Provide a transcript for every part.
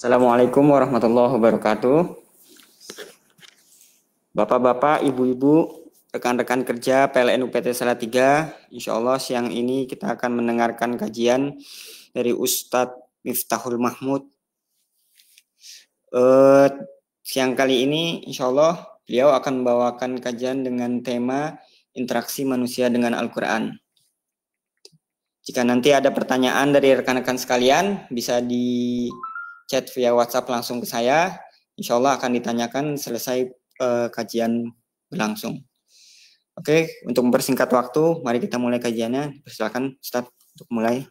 Assalamualaikum warahmatullahi wabarakatuh. Bapak-bapak, ibu-ibu, rekan-rekan kerja PLN UPT Salatiga, insya Allah siang ini kita akan mendengarkan kajian dari Ustadz Miftahul Mahmud. Siang kali ini insya Allah beliau akan membawakan kajian dengan tema interaksi manusia dengan Al-Quran. Jika nanti ada pertanyaan dari rekan-rekan sekalian, bisa di chat via WhatsApp langsung ke saya. Insya Allah akan ditanyakan selesai kajian berlangsung. Oke, untuk mempersingkat waktu, mari kita mulai kajiannya. Silakan Ustadz untuk mulai.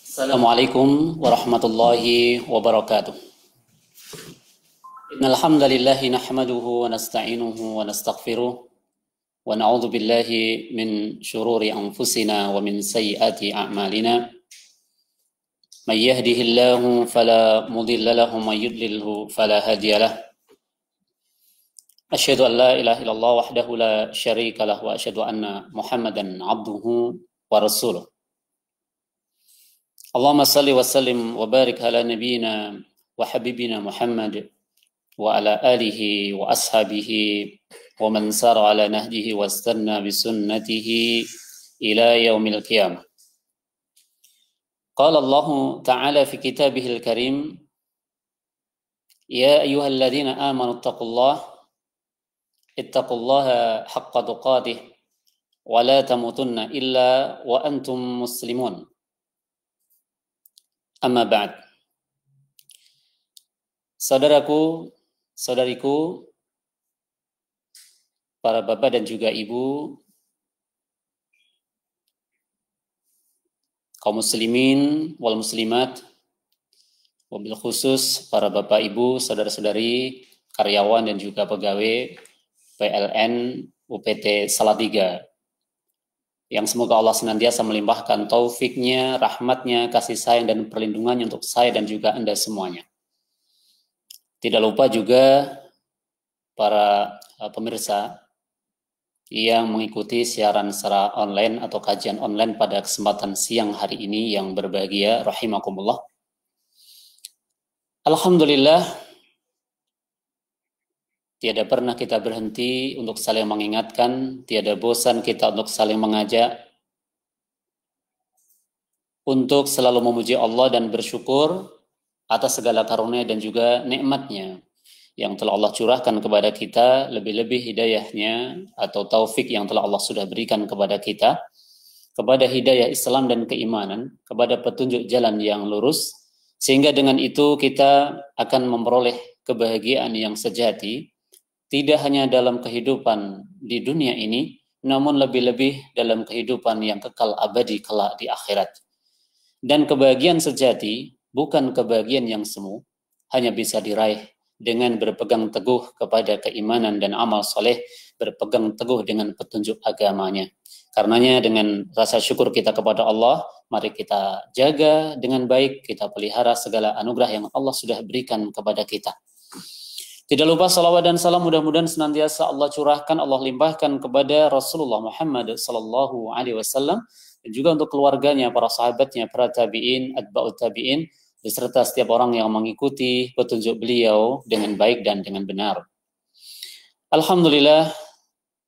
Assalamualaikum warahmatullahi wabarakatuh. Innal hamdalillah nahmaduhu wa nasta'inuhu wa nastaghfiruh wa na'udzu billahi min shururi anfusina wa min sayyiati a'malina. May yahdihillahu fala mudilla lahu wa may yudlilhu fala hadiya lahu. Asyhadu an la ilaha illallah wahdahu la syarika lahu wa asyhadu anna Muhammadan 'abduhu wa rasuluh. Allahumma salli wa sallim wa barik ala nabiyyina wa habibina Muhammad wa ala alihi wa ashabihi wa man sara ala nahjihi wa istanna bi sunnatihi ila yaumil qiyamah. Qala Allah ta'ala fi kitabihil karim, ya ayyuhalladzina amanu ittaqullaha haqqa tuqatih wa la tamutunna illa wa antum muslimun. Amma ba'd. Saudaraku, saudariku, para bapak dan juga ibu, kaum muslimin wal muslimat, wabil khusus para bapak ibu, saudara-saudari, karyawan dan juga pegawai PLN UPT Salatiga, yang semoga Allah senantiasa melimpahkan taufiknya, rahmatnya, kasih sayang dan perlindungannya untuk saya dan juga Anda semuanya. Tidak lupa juga para pemirsa yang mengikuti siaran secara online atau kajian online pada kesempatan siang hari ini yang berbahagia, rahimakumullah. Alhamdulillah, tiada pernah kita berhenti untuk saling mengingatkan, tiada bosan kita untuk saling mengajak, untuk selalu memuji Allah dan bersyukur atas segala karunia dan juga nikmatnya yang telah Allah curahkan kepada kita, lebih-lebih hidayahnya atau taufik yang telah Allah sudah berikan kepada kita, kepada hidayah Islam dan keimanan, kepada petunjuk jalan yang lurus, sehingga dengan itu kita akan memperoleh kebahagiaan yang sejati, tidak hanya dalam kehidupan di dunia ini, namun lebih-lebih dalam kehidupan yang kekal abadi kelak di akhirat. Dan kebahagiaan sejati bukan kebahagiaan yang semu, hanya bisa diraih dengan berpegang teguh kepada keimanan dan amal soleh, berpegang teguh dengan petunjuk agamanya. Karenanya dengan rasa syukur kita kepada Allah, mari kita jaga dengan baik, kita pelihara segala anugerah yang Allah sudah berikan kepada kita. Tidak lupa salawat dan salam mudah-mudahan senantiasa Allah curahkan, Allah limpahkan kepada Rasulullah Muhammad sallallahu alaihi wasallam dan juga untuk keluarganya, para sahabatnya, para tabi'in, atba'ut tabi'in, beserta setiap orang yang mengikuti petunjuk beliau dengan baik dan dengan benar. Alhamdulillah,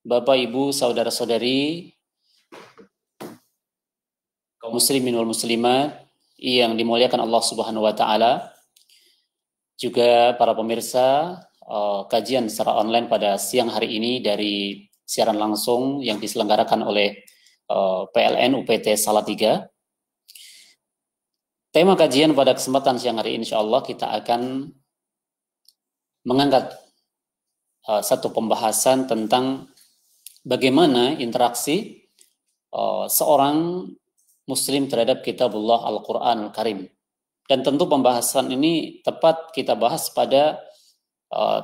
Bapak, Ibu, saudara-saudari, kaum muslimin wal muslimat yang dimuliakan Allah Subhanahu wa taala, juga para pemirsa kajian secara online pada siang hari ini dari siaran langsung yang diselenggarakan oleh PLN UPT Salatiga. Tema kajian pada kesempatan siang hari ini, insya Allah kita akan mengangkat satu pembahasan tentang bagaimana interaksi seorang muslim terhadap kitabullah Al-Quran Al-Karim. Dan tentu pembahasan ini tepat kita bahas pada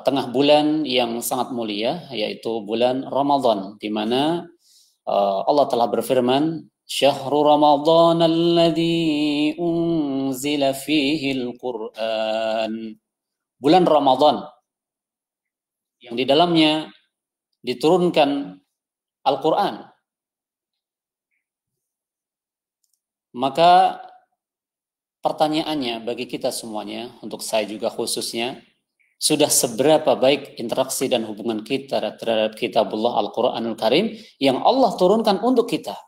tengah bulan yang sangat mulia, yaitu bulan Ramadan, di mana Allah telah berfirman, Syahrul Ramadan alladzi unzila fihi al-Qur'an. Bulan Ramadan yang di dalamnya diturunkan Al-Quran. Maka pertanyaannya bagi kita semuanya, untuk saya juga khususnya, sudah seberapa baik interaksi dan hubungan kita terhadap kitabullah Al-Quranul Karim yang Allah turunkan untuk kita.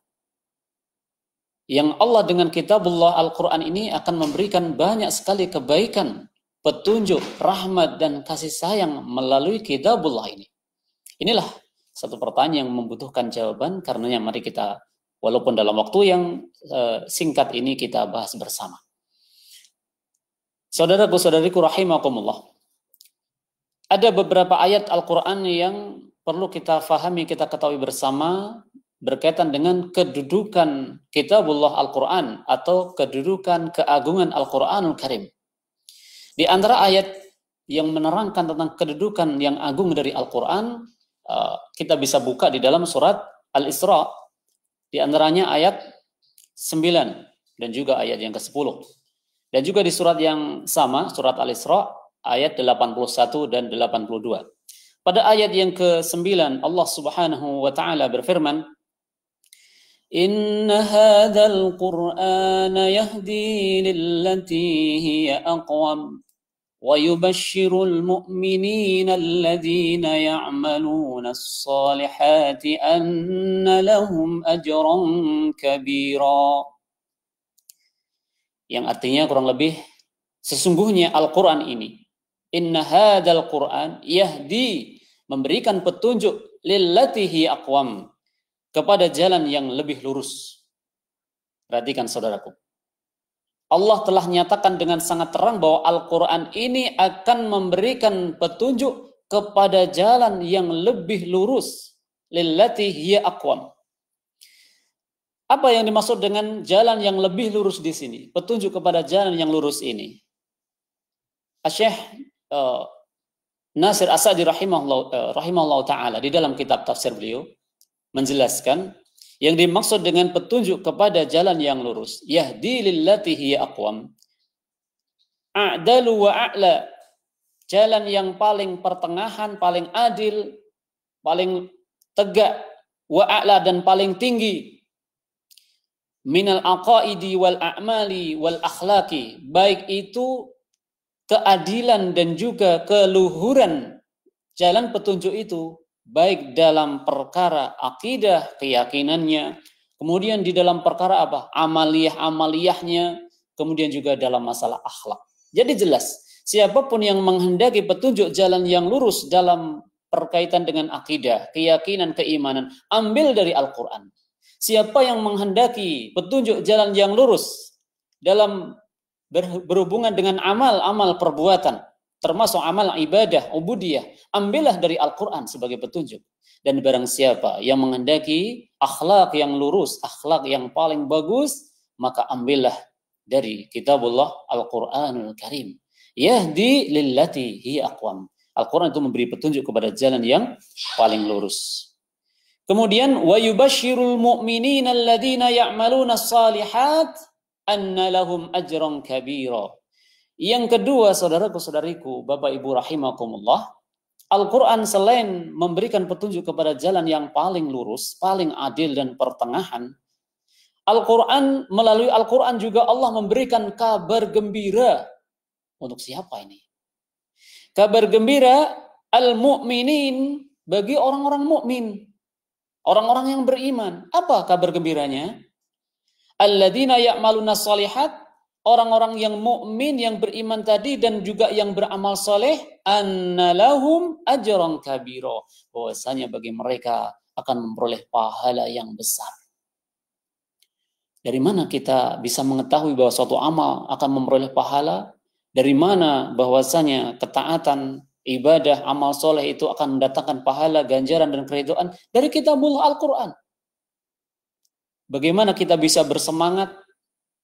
Yang Allah dengan kitabullah Al-Quran ini akan memberikan banyak sekali kebaikan, petunjuk, rahmat, dan kasih sayang melalui kitabullah ini. Inilah satu pertanyaan yang membutuhkan jawaban, karenanya mari kita, walaupun dalam waktu yang singkat ini, kita bahas bersama. Saudaraku-saudariku rahimakumullah. Ada beberapa ayat Al-Quran yang perlu kita fahami, kita ketahui bersama berkaitan dengan kedudukan kitabullah Al-Quran atau kedudukan keagungan Al-Quranul Karim. Di antara ayat yang menerangkan tentang kedudukan yang agung dari Al-Quran, kita bisa buka di dalam surat Al-Isra, di antaranya ayat 9 dan juga ayat yang ke-10. Dan juga di surat yang sama, surat Al-Isra, ayat 81 dan 82. Pada ayat yang ke-9, Allah Subhanahu wa taala berfirman, "Inna hadzal Qur'ana yahdi lillati hiya aqwam wa yubashshirul mu'minina alladhina ya'maluna as-salihati anna lahum ajran kabira." Yang artinya kurang lebih, sesungguhnya Al-Quran ini, inna hadzal Qur'an yahdi, memberikan petunjuk, lillatihi aqwam, kepada jalan yang lebih lurus. Perhatikan saudaraku. Allah telah nyatakan dengan sangat terang bahwa Al-Quran ini akan memberikan petunjuk kepada jalan yang lebih lurus. Lillatihi aqwam. Apa yang dimaksud dengan jalan yang lebih lurus di sini? Petunjuk kepada jalan yang lurus ini. Syekh Nasir As-Sa'di rahimahullah ta'ala di dalam kitab tafsir beliau menjelaskan yang dimaksud dengan petunjuk kepada jalan yang lurus, yahdi lillati hiya aqwam, a'dalu wa a'la, jalan yang paling pertengahan, paling adil, paling tegak, wa a'la, dan paling tinggi, minal aqaidi wal a'mali wal akhlaqi, baik itu keadilan dan juga keluhuran jalan petunjuk itu, baik dalam perkara akidah, keyakinannya, kemudian di dalam perkara apa? Amaliyah-amaliyahnya, kemudian juga dalam masalah akhlak. Jadi jelas, siapapun yang menghendaki petunjuk jalan yang lurus dalam berkaitan dengan akidah, keyakinan, keimanan, ambil dari Al-Quran. Siapa yang menghendaki petunjuk jalan yang lurus dalam berhubungan dengan amal perbuatan, termasuk amal ibadah, ubudiyah, ambillah dari Al-Quran sebagai petunjuk. Dan barang siapa yang menghendaki akhlak yang lurus, akhlak yang paling bagus, maka ambillah dari kitabullah Al-Quranul Karim. Yahdi lillati hiya aqwam. Al-Quran itu memberi petunjuk kepada jalan yang paling lurus. Kemudian wa yubashshirul mu'minina alladhina ya'maluna as-salihat anna lahum ajran kabira. Yang kedua, saudaraku-saudariku, Bapak Ibu rahimakumullah, Al-Quran selain memberikan petunjuk kepada jalan yang paling lurus, paling adil dan pertengahan, Al-Quran, melalui Al-Quran juga Allah memberikan kabar gembira. Untuk siapa ini? Kabar gembira al-mu'minin, bagi orang-orang mukmin, orang-orang yang beriman. Apa kabar gembiranya? Alladzina ya'maluna shalihat, orang-orang yang mukmin, yang beriman tadi dan juga yang beramal soleh, annalahum ajran kabira, bahwasanya bagi mereka akan memperoleh pahala yang besar. Dari mana kita bisa mengetahui bahwa suatu amal akan memperoleh pahala? Dari mana bahwasanya ketaatan, ibadah, amal soleh itu akan mendatangkan pahala, ganjaran dan keridhaan? Dari kitabullah Al-Quran. Bagaimana kita bisa bersemangat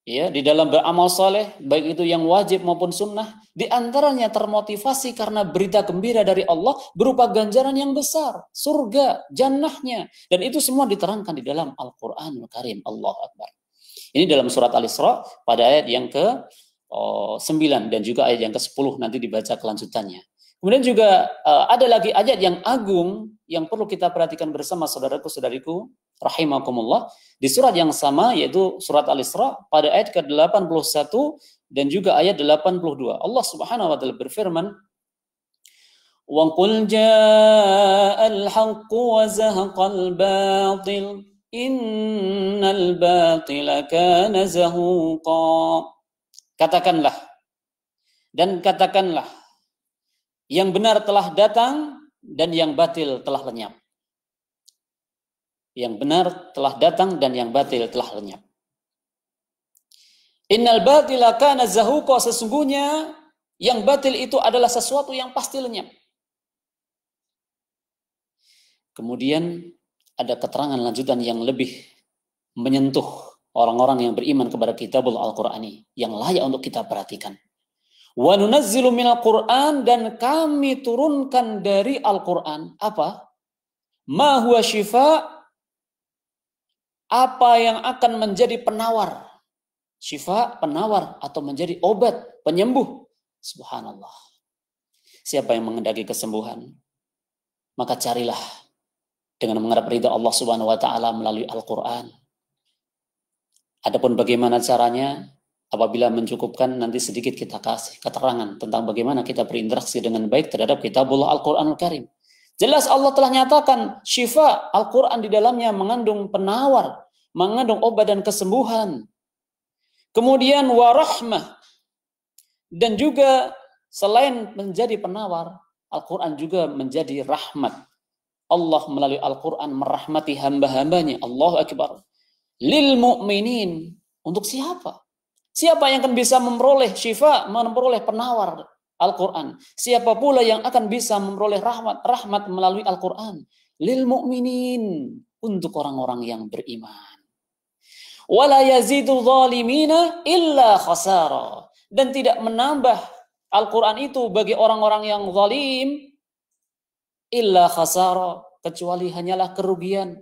ya di dalam beramal soleh, baik itu yang wajib maupun sunnah, di antaranya termotivasi karena berita gembira dari Allah berupa ganjaran yang besar, surga, jannahnya, dan itu semua diterangkan di dalam Al-Quranul Karim. Allahu Akbar. Ini dalam surat Al-Isra pada ayat yang ke-9 dan juga ayat yang ke-10 nanti dibaca kelanjutannya. Kemudian juga ada lagi ayat yang agung yang perlu kita perhatikan bersama saudaraku-saudariku rahimakumullah di surat yang sama yaitu surat Al-Isra pada ayat ke-81 dan juga ayat 82. Allah Subhanahu wa taala berfirman, "Wa qul ja'al haqqu wa zahaqal batil innal batila kana zahuqa." Katakanlah yang benar telah datang dan yang batil telah lenyap. Yang benar telah datang dan yang batil telah lenyap. Innal batila kana zahuqa, sesungguhnya yang batil itu adalah sesuatu yang pasti lenyap. Kemudian ada keterangan lanjutan yang lebih menyentuh orang-orang yang beriman kepada kitabul Al-Qur'ani yang layak untuk kita perhatikan. Wa nunazzilu minal Qur'an, dan kami turunkan dari Al-Qur'an apa? Ma huwa syifa, apa yang akan menjadi penawar. Syifa, penawar, atau menjadi obat, penyembuh. Subhanallah. Siapa yang menghendaki kesembuhan, maka carilah dengan mengharap ridha Allah Subhanahu wa taala melalui Al-Qur'an. Adapun bagaimana caranya, apabila mencukupkan nanti sedikit kita kasih keterangan tentang bagaimana kita berinteraksi dengan baik terhadap kitabullah Al-Qur'anul Karim. Jelas Allah telah nyatakan syifa, Al-Qur'an di dalamnya mengandung penawar, mengandung obat dan kesembuhan. Kemudian warahmah, dan juga selain menjadi penawar, Al-Qur'an juga menjadi rahmat. Allah melalui Al-Qur'an merahmati hamba-hambanya. Allahu Akbar. Lil mu'minin, untuk siapa? Siapa yang akan bisa memperoleh syifa, memperoleh penawar Al-Quran? Siapa pula yang akan bisa memperoleh rahmat melalui Al-Quran? Lil mu'minin, untuk orang-orang yang beriman. Wala yazidu zalimina illa khasara, dan tidak menambah Al-Quran itu bagi orang-orang yang zalim illa khasara, kecuali hanyalah kerugian.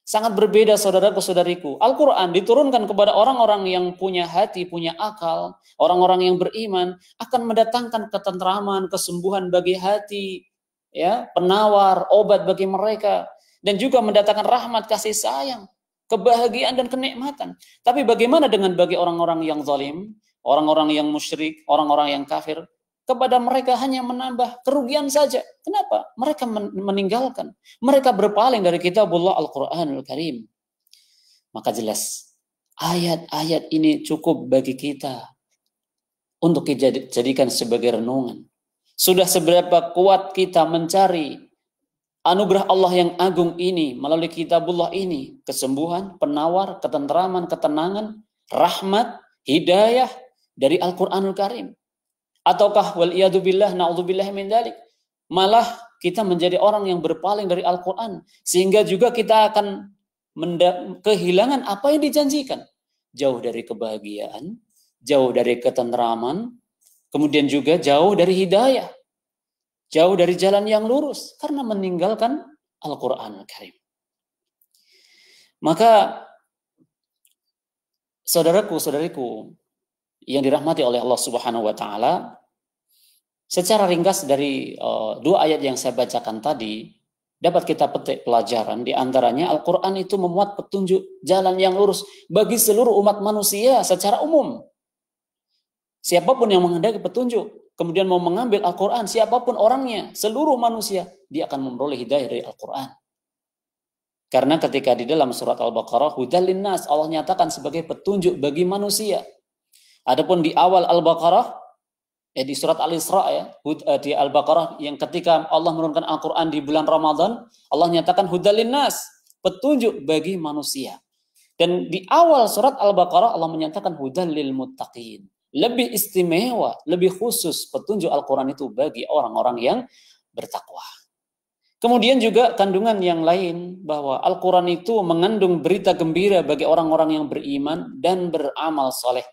Sangat berbeda saudaraku-saudariku. Al-Quran diturunkan kepada orang-orang yang punya hati, punya akal. Orang-orang yang beriman akan mendatangkan ketentraman, kesembuhan bagi hati, ya, penawar, obat bagi mereka. Dan juga mendatangkan rahmat, kasih sayang, kebahagiaan dan kenikmatan. Tapi bagaimana dengan bagi orang-orang yang zalim, orang-orang yang musyrik, orang-orang yang kafir? Kepada mereka hanya menambah kerugian saja. Kenapa? Mereka meninggalkan. Mereka berpaling dari kitabullah Al-Quranul Karim. Maka jelas, ayat-ayat ini cukup bagi kita untuk dijadikan sebagai renungan. Sudah seberapa kuat kita mencari anugerah Allah yang agung ini melalui kitabullah ini. Kesembuhan, penawar, ketenteraman, ketenangan, rahmat, hidayah dari Al-Quranul Karim. Ataukah waliyadu billah, na'udzubillah min dzalik, malah kita menjadi orang yang berpaling dari Al-Quran, sehingga juga kita akan kehilangan apa yang dijanjikan. Jauh dari kebahagiaan, jauh dari ketentraman, kemudian juga jauh dari hidayah, jauh dari jalan yang lurus, karena meninggalkan Al-Quran Al-Karim. Maka saudaraku, saudariku yang dirahmati oleh Allah Subhanahu wa taala, secara ringkas dari dua ayat yang saya bacakan tadi dapat kita petik pelajaran. Di antaranya Al-Qur'an itu memuat petunjuk jalan yang lurus bagi seluruh umat manusia secara umum. Siapapun yang menghendaki petunjuk kemudian mau mengambil Al-Qur'an, siapapun orangnya, seluruh manusia, dia akan memperoleh hidayah dari Al-Qur'an. Karena ketika di dalam surat Al-Baqarah, hudal linnas, Allah nyatakan sebagai petunjuk bagi manusia. Adapun di awal Al-Baqarah, di surat Al-Isra, ya, di Al-Baqarah yang ketika Allah menurunkan Al-Quran di bulan Ramadan, Allah nyatakan hudal linnas, petunjuk bagi manusia. Dan di awal surat Al-Baqarah Allah menyatakan hudal lil muttaqin. Lebih istimewa, lebih khusus petunjuk Al-Quran itu bagi orang-orang yang bertakwa. Kemudian juga kandungan yang lain bahwa Al-Quran itu mengandung berita gembira bagi orang-orang yang beriman dan beramal soleh.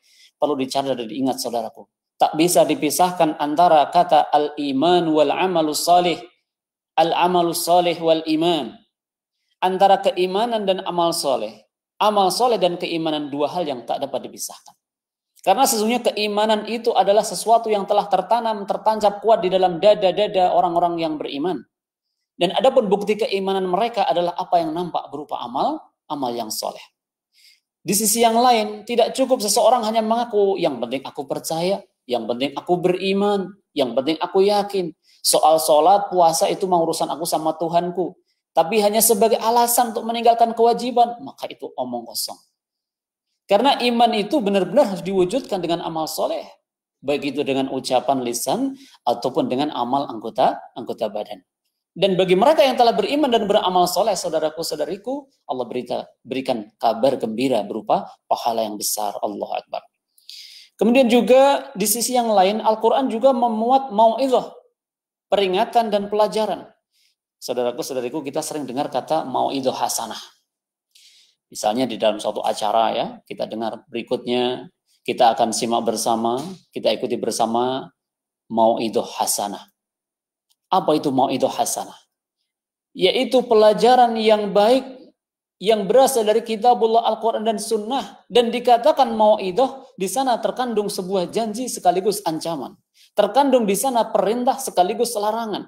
Perlu dicatat dan diingat saudaraku. Tak bisa dipisahkan antara kata al-iman wal amalus salih. Al-amalus salih wal iman. Antara keimanan dan amal soleh. Amal soleh dan keimanan dua hal yang tak dapat dipisahkan. Karena sesungguhnya keimanan itu adalah sesuatu yang telah tertanam, tertancap kuat di dalam dada-dada orang-orang yang beriman. Dan adapun bukti keimanan mereka adalah apa yang nampak berupa amal yang soleh. Di sisi yang lain, tidak cukup seseorang hanya mengaku, yang penting aku percaya, yang penting aku beriman, yang penting aku yakin. Soal sholat, puasa itu mau urusan aku sama Tuhanku. Tapi hanya sebagai alasan untuk meninggalkan kewajiban, maka itu omong kosong. Karena iman itu benar-benar harus diwujudkan dengan amal soleh. Baik itu dengan ucapan lisan, ataupun dengan amal anggota badan. Dan bagi mereka yang telah beriman dan beramal soleh, saudaraku-saudariku, Allah berikan kabar gembira berupa pahala yang besar. Allahu Akbar. Kemudian juga di sisi yang lain, Al-Quran juga memuat mau'izah, peringatan dan pelajaran. Saudaraku-saudariku, kita sering dengar kata mau'izah hasanah. Misalnya di dalam suatu acara ya, kita dengar berikutnya, kita akan simak bersama, kita ikuti bersama mau'izah hasanah. Apa itu mau'izah hasanah? Yaitu pelajaran yang baik yang berasal dari kitabullah Al-Quran dan Sunnah. Dan dikatakan mau'izah, di sana terkandung sebuah janji sekaligus ancaman. Terkandung di sana perintah sekaligus larangan.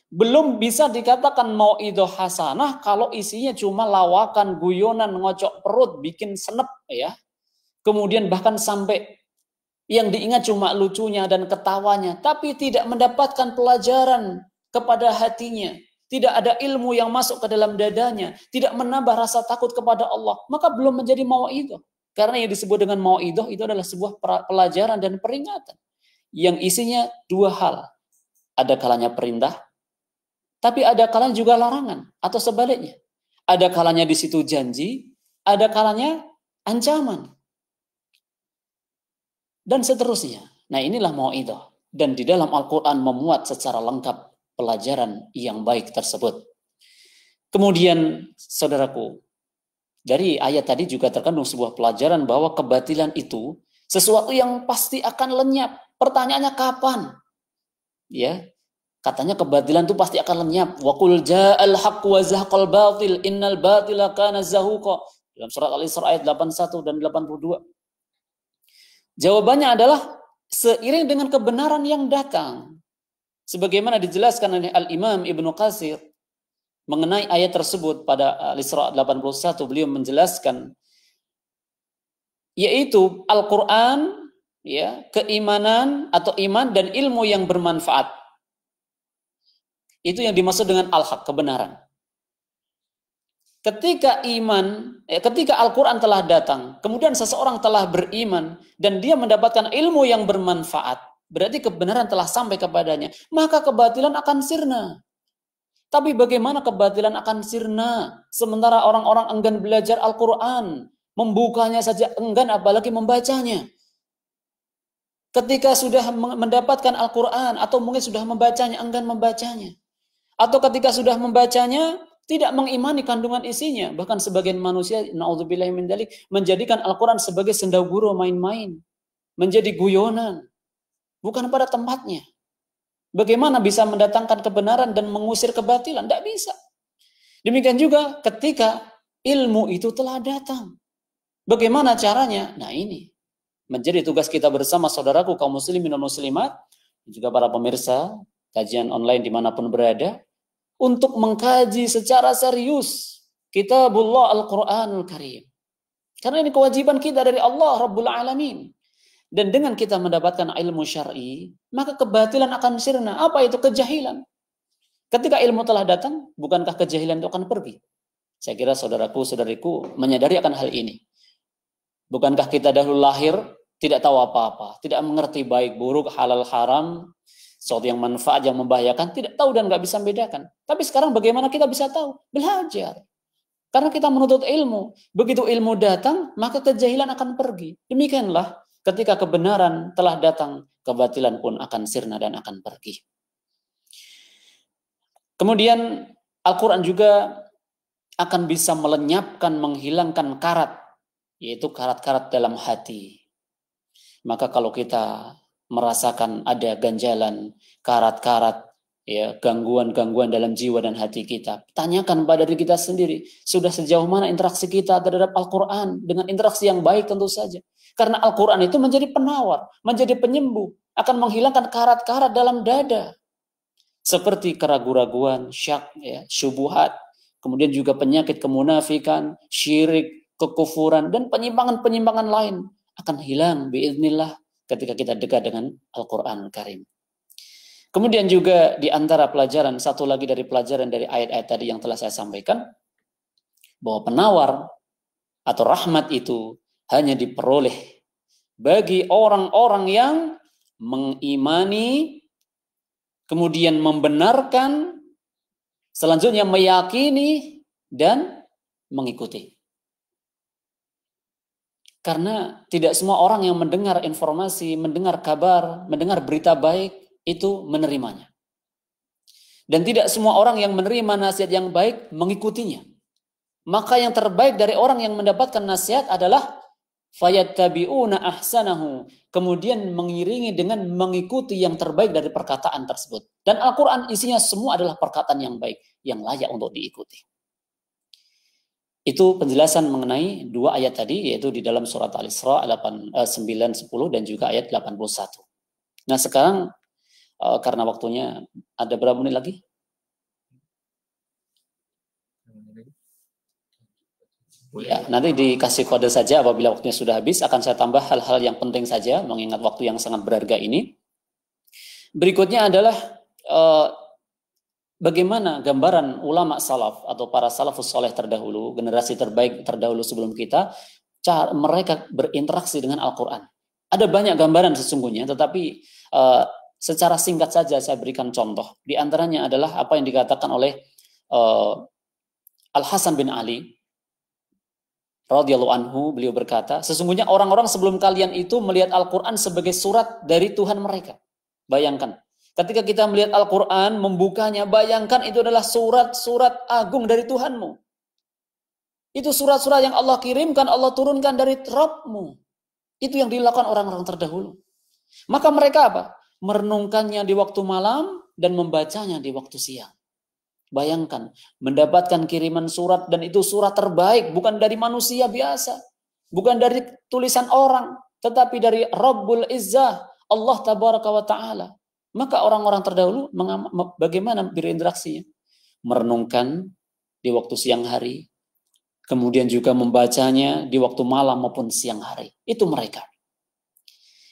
Belum bisa dikatakan mau'izah hasanah kalau isinya cuma lawakan, guyonan, ngocok perut, bikin senep ya. Kemudian bahkan sampai yang diingat cuma lucunya dan ketawanya, tapi tidak mendapatkan pelajaran kepada hatinya. Tidak ada ilmu yang masuk ke dalam dadanya, tidak menambah rasa takut kepada Allah, maka belum menjadi mau'izah. Karena yang disebut dengan mau'izah itu adalah sebuah pelajaran dan peringatan yang isinya dua hal. Ada kalanya perintah, tapi ada kalanya juga larangan, atau sebaliknya. Ada kalanya di situ janji, ada kalanya ancaman. Dan seterusnya. Nah, inilah mau'izah. Dan di dalam Al-Quran memuat secara lengkap pelajaran yang baik tersebut. Kemudian, saudaraku, dari ayat tadi juga terkandung sebuah pelajaran bahwa kebatilan itu sesuatu yang pasti akan lenyap. Pertanyaannya kapan? Ya, katanya kebatilan itu pasti akan lenyap. Wa qul ja'al haqq wa zahaqal batil innal batila kana zahuqa. Dalam surat Al-Isra ayat 81 dan 82. Jawabannya adalah seiring dengan kebenaran yang datang. Sebagaimana dijelaskan oleh Al-Imam Ibnu Katsir mengenai ayat tersebut pada Al-Isra 81, beliau menjelaskan yaitu Al-Qur'an, ya, keimanan atau iman dan ilmu yang bermanfaat. Itu yang dimaksud dengan al-haq, kebenaran. Ketika ketika Al-Quran telah datang, kemudian seseorang telah beriman, dan dia mendapatkan ilmu yang bermanfaat, berarti kebenaran telah sampai kepadanya, maka kebatilan akan sirna. Tapi bagaimana kebatilan akan sirna, sementara orang-orang enggan belajar Al-Quran, membukanya saja enggan, apalagi membacanya. Ketika sudah mendapatkan Al-Quran, atau mungkin sudah membacanya, enggan membacanya. Atau ketika sudah membacanya, tidak mengimani kandungan isinya. Bahkan sebagian manusia, na'udzubillahi min dzalik, menjadikan Al-Quran sebagai sendaguro main-main. Menjadi guyonan. Bukan pada tempatnya. Bagaimana bisa mendatangkan kebenaran dan mengusir kebatilan? Tidak bisa. Demikian juga ketika ilmu itu telah datang. Bagaimana caranya? Nah ini. Menjadi tugas kita bersama saudaraku kaum muslimin dan muslimat. Juga para pemirsa kajian online dimanapun berada. Untuk mengkaji secara serius kitabullah Al-Quranul Karim. Karena ini kewajiban kita dari Allah Rabbul Alamin. Dan dengan kita mendapatkan ilmu syar'i, maka kebatilan akan sirna. Apa itu? Kejahilan. Ketika ilmu telah datang, bukankah kejahilan itu akan pergi? Saya kira saudaraku, saudariku menyadari akan hal ini. Bukankah kita dahulu lahir tidak tahu apa-apa, tidak mengerti baik buruk, halal haram, sesuatu yang manfaat, yang membahayakan, tidak tahu dan nggak bisa membedakan. Tapi sekarang bagaimana kita bisa tahu? Belajar. Karena kita menuntut ilmu. Begitu ilmu datang, maka kejahilan akan pergi. Demikianlah ketika kebenaran telah datang, kebatilan pun akan sirna dan akan pergi. Kemudian Al-Quran juga akan bisa melenyapkan, menghilangkan karat, yaitu karat-karat dalam hati. Maka kalau kita merasakan ada ganjalan, karat-karat ya gangguan-gangguan dalam jiwa dan hati kita. Tanyakan pada diri kita sendiri, sudah sejauh mana interaksi kita terhadap Al-Quran dengan interaksi yang baik tentu saja. Karena Al-Quran itu menjadi penawar, menjadi penyembuh, akan menghilangkan karat-karat dalam dada. Seperti keraguan-raguan, syak, ya, syubhat, kemudian juga penyakit kemunafikan, syirik, kekufuran, dan penyimpangan-penyimpangan lain akan hilang biiznillah ketika kita dekat dengan Al-Quran Karim. Kemudian juga di antara pelajaran, satu lagi dari pelajaran dari ayat-ayat tadi yang telah saya sampaikan, bahwa penawar atau rahmat itu hanya diperoleh bagi orang-orang yang mengimani, kemudian membenarkan, selanjutnya meyakini dan mengikuti. Karena tidak semua orang yang mendengar informasi, mendengar kabar, mendengar berita baik, itu menerimanya. Dan tidak semua orang yang menerima nasihat yang baik mengikutinya. Maka yang terbaik dari orang yang mendapatkan nasihat adalah fayattabi'una ahsanahu, kemudian mengiringi dengan mengikuti yang terbaik dari perkataan tersebut. Dan Al-Quran isinya semua adalah perkataan yang baik, yang layak untuk diikuti. Itu penjelasan mengenai dua ayat tadi, yaitu di dalam surat Al-Isra 9, 10 dan juga ayat 81. Nah sekarang karena waktunya ada berapa menit lagi? Ya, nanti dikasih kode saja apabila waktunya sudah habis. Akan saya tambah hal-hal yang penting saja mengingat waktu yang sangat berharga ini. Berikutnya adalah bagaimana gambaran ulama salaf atau para salafus soleh terdahulu, generasi terbaik terdahulu sebelum kita, cara mereka berinteraksi dengan Al-Quran. Ada banyak gambaran sesungguhnya, tetapi secara singkat saja saya berikan contoh. Di antaranya adalah apa yang dikatakan oleh Al-Hasan bin Ali radhiyallahu anhu. Beliau berkata, sesungguhnya orang-orang sebelum kalian itu melihat Al-Quran sebagai surat dari Tuhan mereka. Bayangkan, ketika kita melihat Al-Quran, membukanya, bayangkan itu adalah surat-surat agung dari Tuhanmu. Itu surat-surat yang Allah kirimkan, Allah turunkan dari Rabbmu. Itu yang dilakukan orang-orang terdahulu. Maka mereka apa? Merenungkannya di waktu malam dan membacanya di waktu siang. Bayangkan, mendapatkan kiriman surat dan itu surat terbaik, bukan dari manusia biasa, bukan dari tulisan orang, tetapi dari Rabbul Izzah, Allah Tabaraka wa Ta'ala. Maka orang-orang terdahulu bagaimana berinteraksinya? Merenungkan di waktu siang hari, kemudian juga membacanya di waktu malam maupun siang hari. Itu mereka.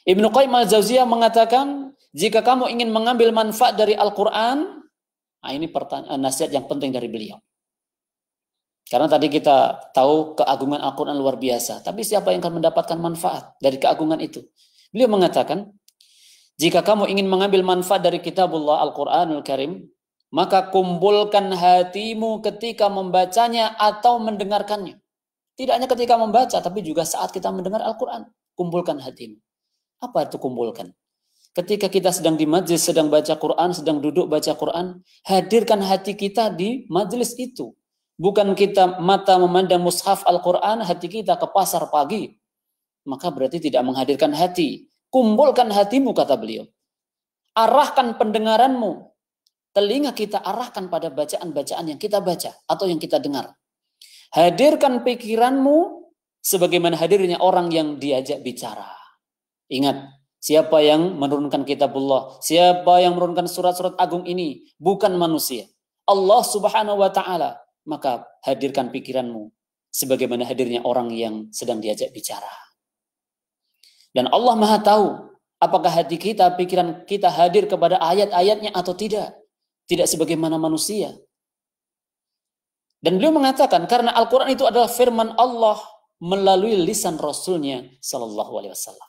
Ibnu Qayyim al-Jauziyah mengatakan, jika kamu ingin mengambil manfaat dari Al-Quran, nah ini nasihat yang penting dari beliau. Karena tadi kita tahu keagungan Al-Quran luar biasa. Tapi siapa yang akan mendapatkan manfaat dari keagungan itu? Beliau mengatakan, jika kamu ingin mengambil manfaat dari kitabullah Al-Quranul Karim, maka kumpulkan hatimu ketika membacanya atau mendengarkannya. Tidak hanya ketika membaca, tapi juga saat kita mendengar Al-Quran. Kumpulkan hatimu. Apa itu kumpulkan? Ketika kita sedang di majlis, sedang baca Quran, sedang duduk baca Quran, hadirkan hati kita di majlis itu. Bukan kita mata memandang mushaf Al-Quran, hati kita ke pasar pagi. Maka berarti tidak menghadirkan hati. Kumpulkan hatimu, kata beliau. Arahkan pendengaranmu. Telinga kita arahkan pada bacaan-bacaan yang kita baca atau yang kita dengar. Hadirkan pikiranmu sebagaimana hadirnya orang yang diajak bicara. Ingat, siapa yang menurunkan kitabullah, siapa yang menurunkan surat-surat agung ini, bukan manusia. Allah Subhanahu wa Ta'ala. Maka hadirkan pikiranmu sebagaimana hadirnya orang yang sedang diajak bicara. Dan Allah Maha tahu apakah hati kita, pikiran kita hadir kepada ayat-ayatnya atau tidak. Tidak sebagaimana manusia. Dan beliau mengatakan karena Al-Quran itu adalah firman Allah melalui lisan Rasulnya Sallallahu Alaihi Wasallam.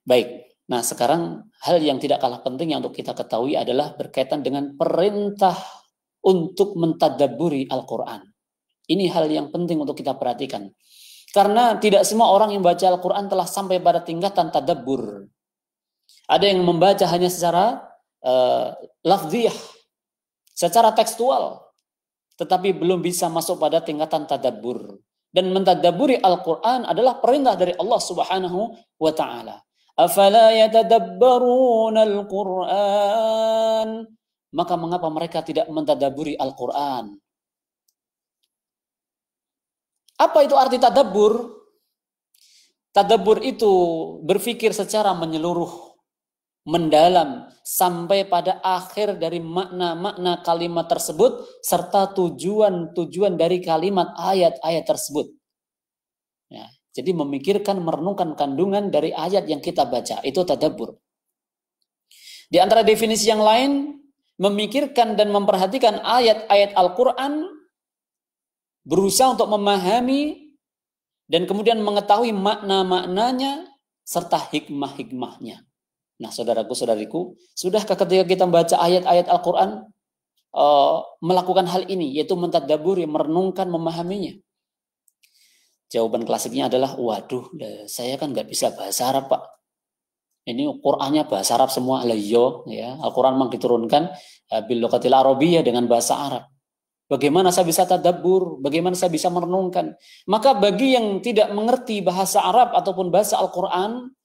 Baik, nah sekarang hal yang tidak kalah penting yang untuk kita ketahui adalah berkaitan dengan perintah untuk mentadabburi Al-Quran. Ini hal yang penting untuk kita perhatikan. Karena tidak semua orang yang baca Al-Quran telah sampai pada tingkatan tadabbur. Ada yang membaca hanya secara lafziyah, secara tekstual, tetapi belum bisa masuk pada tingkatan tadabbur. Dan mentadabburi Al-Quran adalah perintah dari Allah Subhanahu wa Ta'ala. Afala yatadabbaruna al-Qur'an? Maka mengapa mereka tidak mentadaburi Al-Qur'an? Apa itu arti tadabbur? Tadabbur itu berpikir secara menyeluruh, mendalam, sampai pada akhir dari makna-makna kalimat tersebut, serta tujuan-tujuan dari kalimat ayat-ayat tersebut. Ya, jadi memikirkan, merenungkan kandungan dari ayat yang kita baca, itu tadabbur. Di antara definisi yang lain, memikirkan dan memperhatikan ayat-ayat Al-Quran, berusaha untuk memahami dan kemudian mengetahui makna-maknanya serta hikmah-hikmahnya. Nah, saudaraku-saudariku, sudahkah ketika kita membaca ayat-ayat Al-Quran melakukan hal ini, yaitu mentadaburi, merenungkan, memahaminya? Jawaban klasiknya adalah, waduh, saya kan nggak bisa bahasa Arab, Pak. Ini Qur'annya bahasa Arab semua. Ya, Al-Quran memang diturunkan bil lughatil arabiyyah, dengan bahasa Arab. Bagaimana saya bisa tadabbur? Bagaimana saya bisa merenungkan? Maka bagi yang tidak mengerti bahasa Arab ataupun bahasa Al-Quran,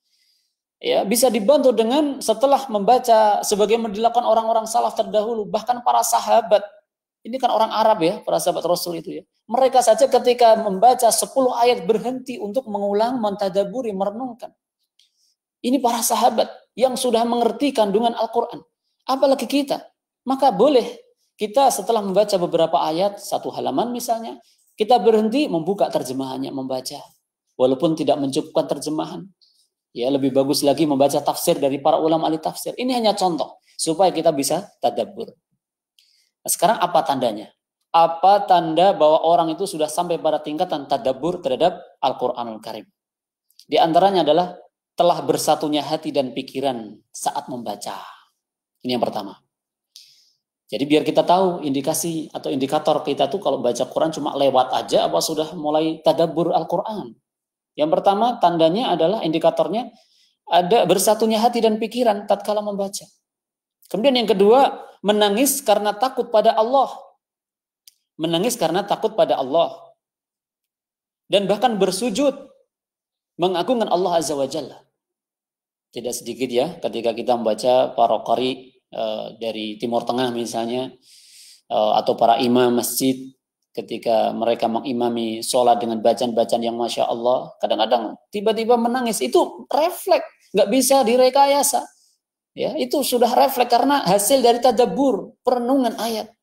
ya, bisa dibantu dengan setelah membaca sebagaimana dilakukan orang-orang salaf terdahulu, bahkan para sahabat. Ini kan orang Arab ya, para sahabat Rasul itu ya. Mereka saja ketika membaca 10 ayat berhenti untuk mengulang, mentadaburi, merenungkan. Ini para sahabat yang sudah mengerti kandungan Al-Quran. Apalagi kita. Maka boleh kita setelah membaca beberapa ayat, satu halaman misalnya, kita berhenti membuka terjemahannya, membaca. Walaupun tidak mencukupkan terjemahan. Ya, lebih bagus lagi membaca tafsir dari para ulama ahli tafsir. Ini hanya contoh supaya kita bisa tadabbur. Nah, sekarang apa tandanya? Apa tanda bahwa orang itu sudah sampai pada tingkatan tadabbur terhadap Al-Qur'anul Karim? Di antaranya adalah telah bersatunya hati dan pikiran saat membaca. Ini yang pertama. Jadi biar kita tahu indikasi atau indikator kita tuh kalau baca Quran cuma lewat aja apa sudah mulai tadabbur Al-Qur'an. Yang pertama tandanya adalah indikatornya ada bersatunya hati dan pikiran tatkala membaca. Kemudian yang kedua, menangis karena takut pada Allah. Menangis karena takut pada Allah. Dan bahkan bersujud mengagungkan Allah Azza wa Jalla. Tidak sedikit ya ketika kita membaca para qari dari Timur Tengah misalnya, atau para imam masjid ketika mereka mengimami sholat dengan bacaan-bacaan yang Masya Allah, kadang-kadang tiba-tiba menangis. Itu refleks, nggak bisa direkayasa. Ya, itu sudah refleks karena hasil dari tadabbur, perenungan ayat.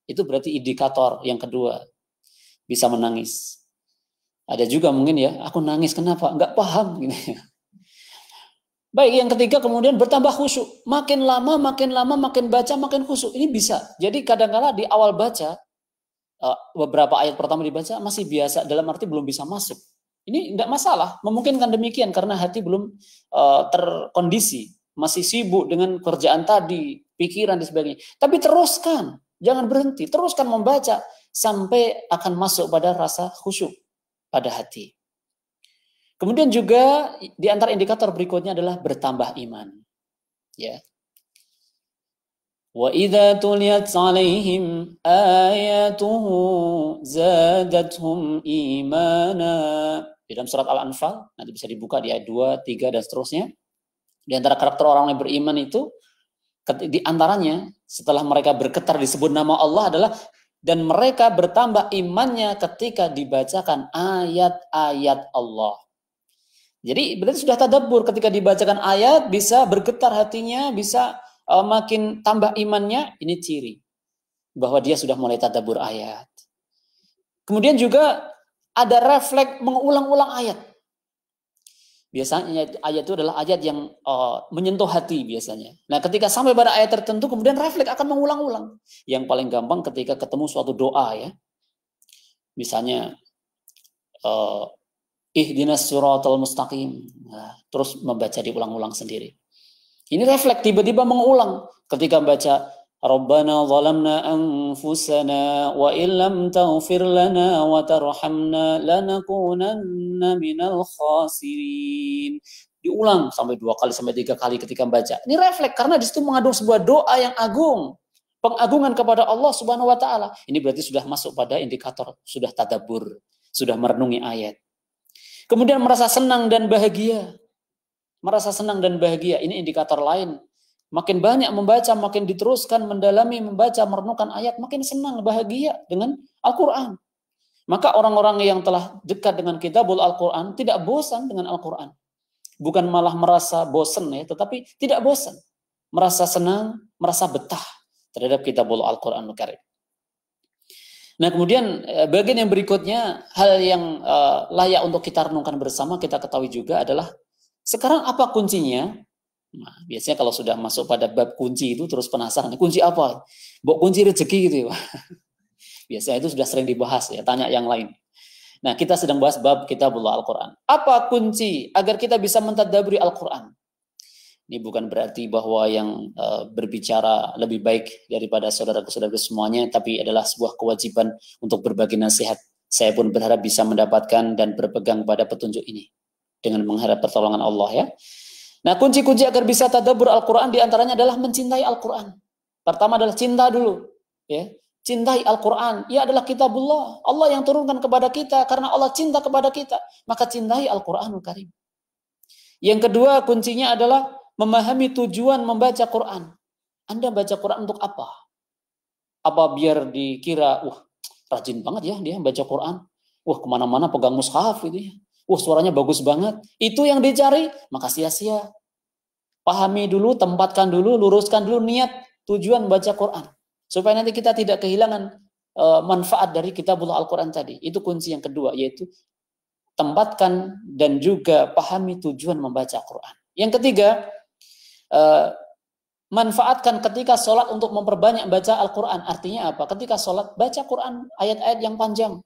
Itu berarti indikator yang kedua, bisa menangis. Ada juga mungkin ya, aku nangis kenapa? Nggak paham. Gitu. Baik, yang ketiga kemudian bertambah khusyuk. Makin lama, makin baca, makin khusyuk. Ini bisa. Jadi kadang-kala di awal baca, beberapa ayat pertama dibaca masih biasa, dalam arti belum bisa masuk. Ini tidak masalah, memungkinkan demikian karena hati belum terkondisi, masih sibuk dengan kerjaan tadi, pikiran dan sebagainya. Tapi teruskan, jangan berhenti, teruskan membaca sampai akan masuk pada rasa khusyuk pada hati. Kemudian juga di antara indikator berikutnya adalah bertambah iman. Ya. Wa idza tuliyat 'alaihim ayatuhu zadatuhum imana. Di dalam surat Al-Anfal, nanti bisa dibuka di ayat 2, 3 dan seterusnya. Di antara karakter orang yang beriman itu, di antaranya setelah mereka bergetar disebut nama Allah adalah dan mereka bertambah imannya ketika dibacakan ayat-ayat Allah. Jadi berarti sudah tadabbur, ketika dibacakan ayat bisa bergetar hatinya, bisa makin tambah imannya. Ini ciri bahwa dia sudah mulai tadabbur ayat. Kemudian juga ada refleks mengulang-ulang ayat. Biasanya ayat itu adalah ayat yang menyentuh hati biasanya. Nah, ketika sampai pada ayat tertentu kemudian refleks akan mengulang-ulang. Yang paling gampang ketika ketemu suatu doa ya. Misalnya ihdinas siratal mustaqim. Nah, terus membaca diulang-ulang sendiri. Ini refleks tiba-tiba mengulang ketika baca Rabbana zalamna anfusana wa illam taghfir lana wa tarhamna lanakunanna minal khasirin. Diulang sampai 2 kali sampai 3 kali ketika baca. Ini refleks karena di situ mengandung sebuah doa yang agung. Pengagungan kepada Allah Subhanahu wa taala. Ini berarti sudah masuk pada indikator sudah tadabbur, sudah merenungi ayat. Kemudian merasa senang dan bahagia. merasa senang dan bahagia. Ini indikator lain. Makin banyak membaca, makin diteruskan, mendalami, membaca, merenungkan ayat, makin senang, bahagia dengan Al-Quran. Maka orang-orang yang telah dekat dengan kitabul Al-Quran tidak bosan dengan Al-Quran. Bukan malah merasa bosan ya, tetapi tidak bosan. Merasa senang, merasa betah terhadap kitabul Al-Quran Al-Karim. Nah kemudian bagian yang berikutnya, hal yang layak untuk kita renungkan bersama, kita ketahui juga adalah sekarang apa kuncinya? Nah, biasanya kalau sudah masuk pada bab kunci itu terus penasaran, kunci apa? Bok kunci rezeki gitu ya. Biasanya itu sudah sering dibahas ya, tanya yang lain. Nah, kita sedang bahas bab kitabullah Al-Quran. Apa kunci agar kita bisa mentadabburi Al-Quran? Ini bukan berarti bahwa yang berbicara lebih baik daripada saudara-saudara semuanya, tapi adalah sebuah kewajiban untuk berbagi nasihat. Saya pun berharap bisa mendapatkan dan berpegang pada petunjuk ini dengan mengharap pertolongan Allah ya. Nah, kunci-kunci agar bisa tadabbur Al-Quran diantaranya adalah mencintai Al-Quran. Pertama adalah cinta dulu. Ya. Cintai Al-Quran. Ia adalah kitabullah. Allah yang turunkan kepada kita. Karena Allah cinta kepada kita. Maka cintai Al-Quranul Karim. Yang kedua kuncinya adalah memahami tujuan membaca Quran. Anda baca Quran untuk apa? Apa biar dikira, rajin banget ya dia baca Quran. Kemana-mana pegang mushaf gitu ya. Suaranya bagus banget. Itu yang dicari, maka sia-sia. Pahami dulu, tempatkan dulu, luruskan dulu niat tujuan baca Quran. Supaya nanti kita tidak kehilangan manfaat dari kitabullah Al-Quran tadi. Itu kunci yang kedua, yaitu tempatkan dan juga pahami tujuan membaca Quran. Yang ketiga, manfaatkan ketika sholat untuk memperbanyak baca Al-Quran. Artinya apa? Ketika sholat, baca Quran ayat-ayat yang panjang.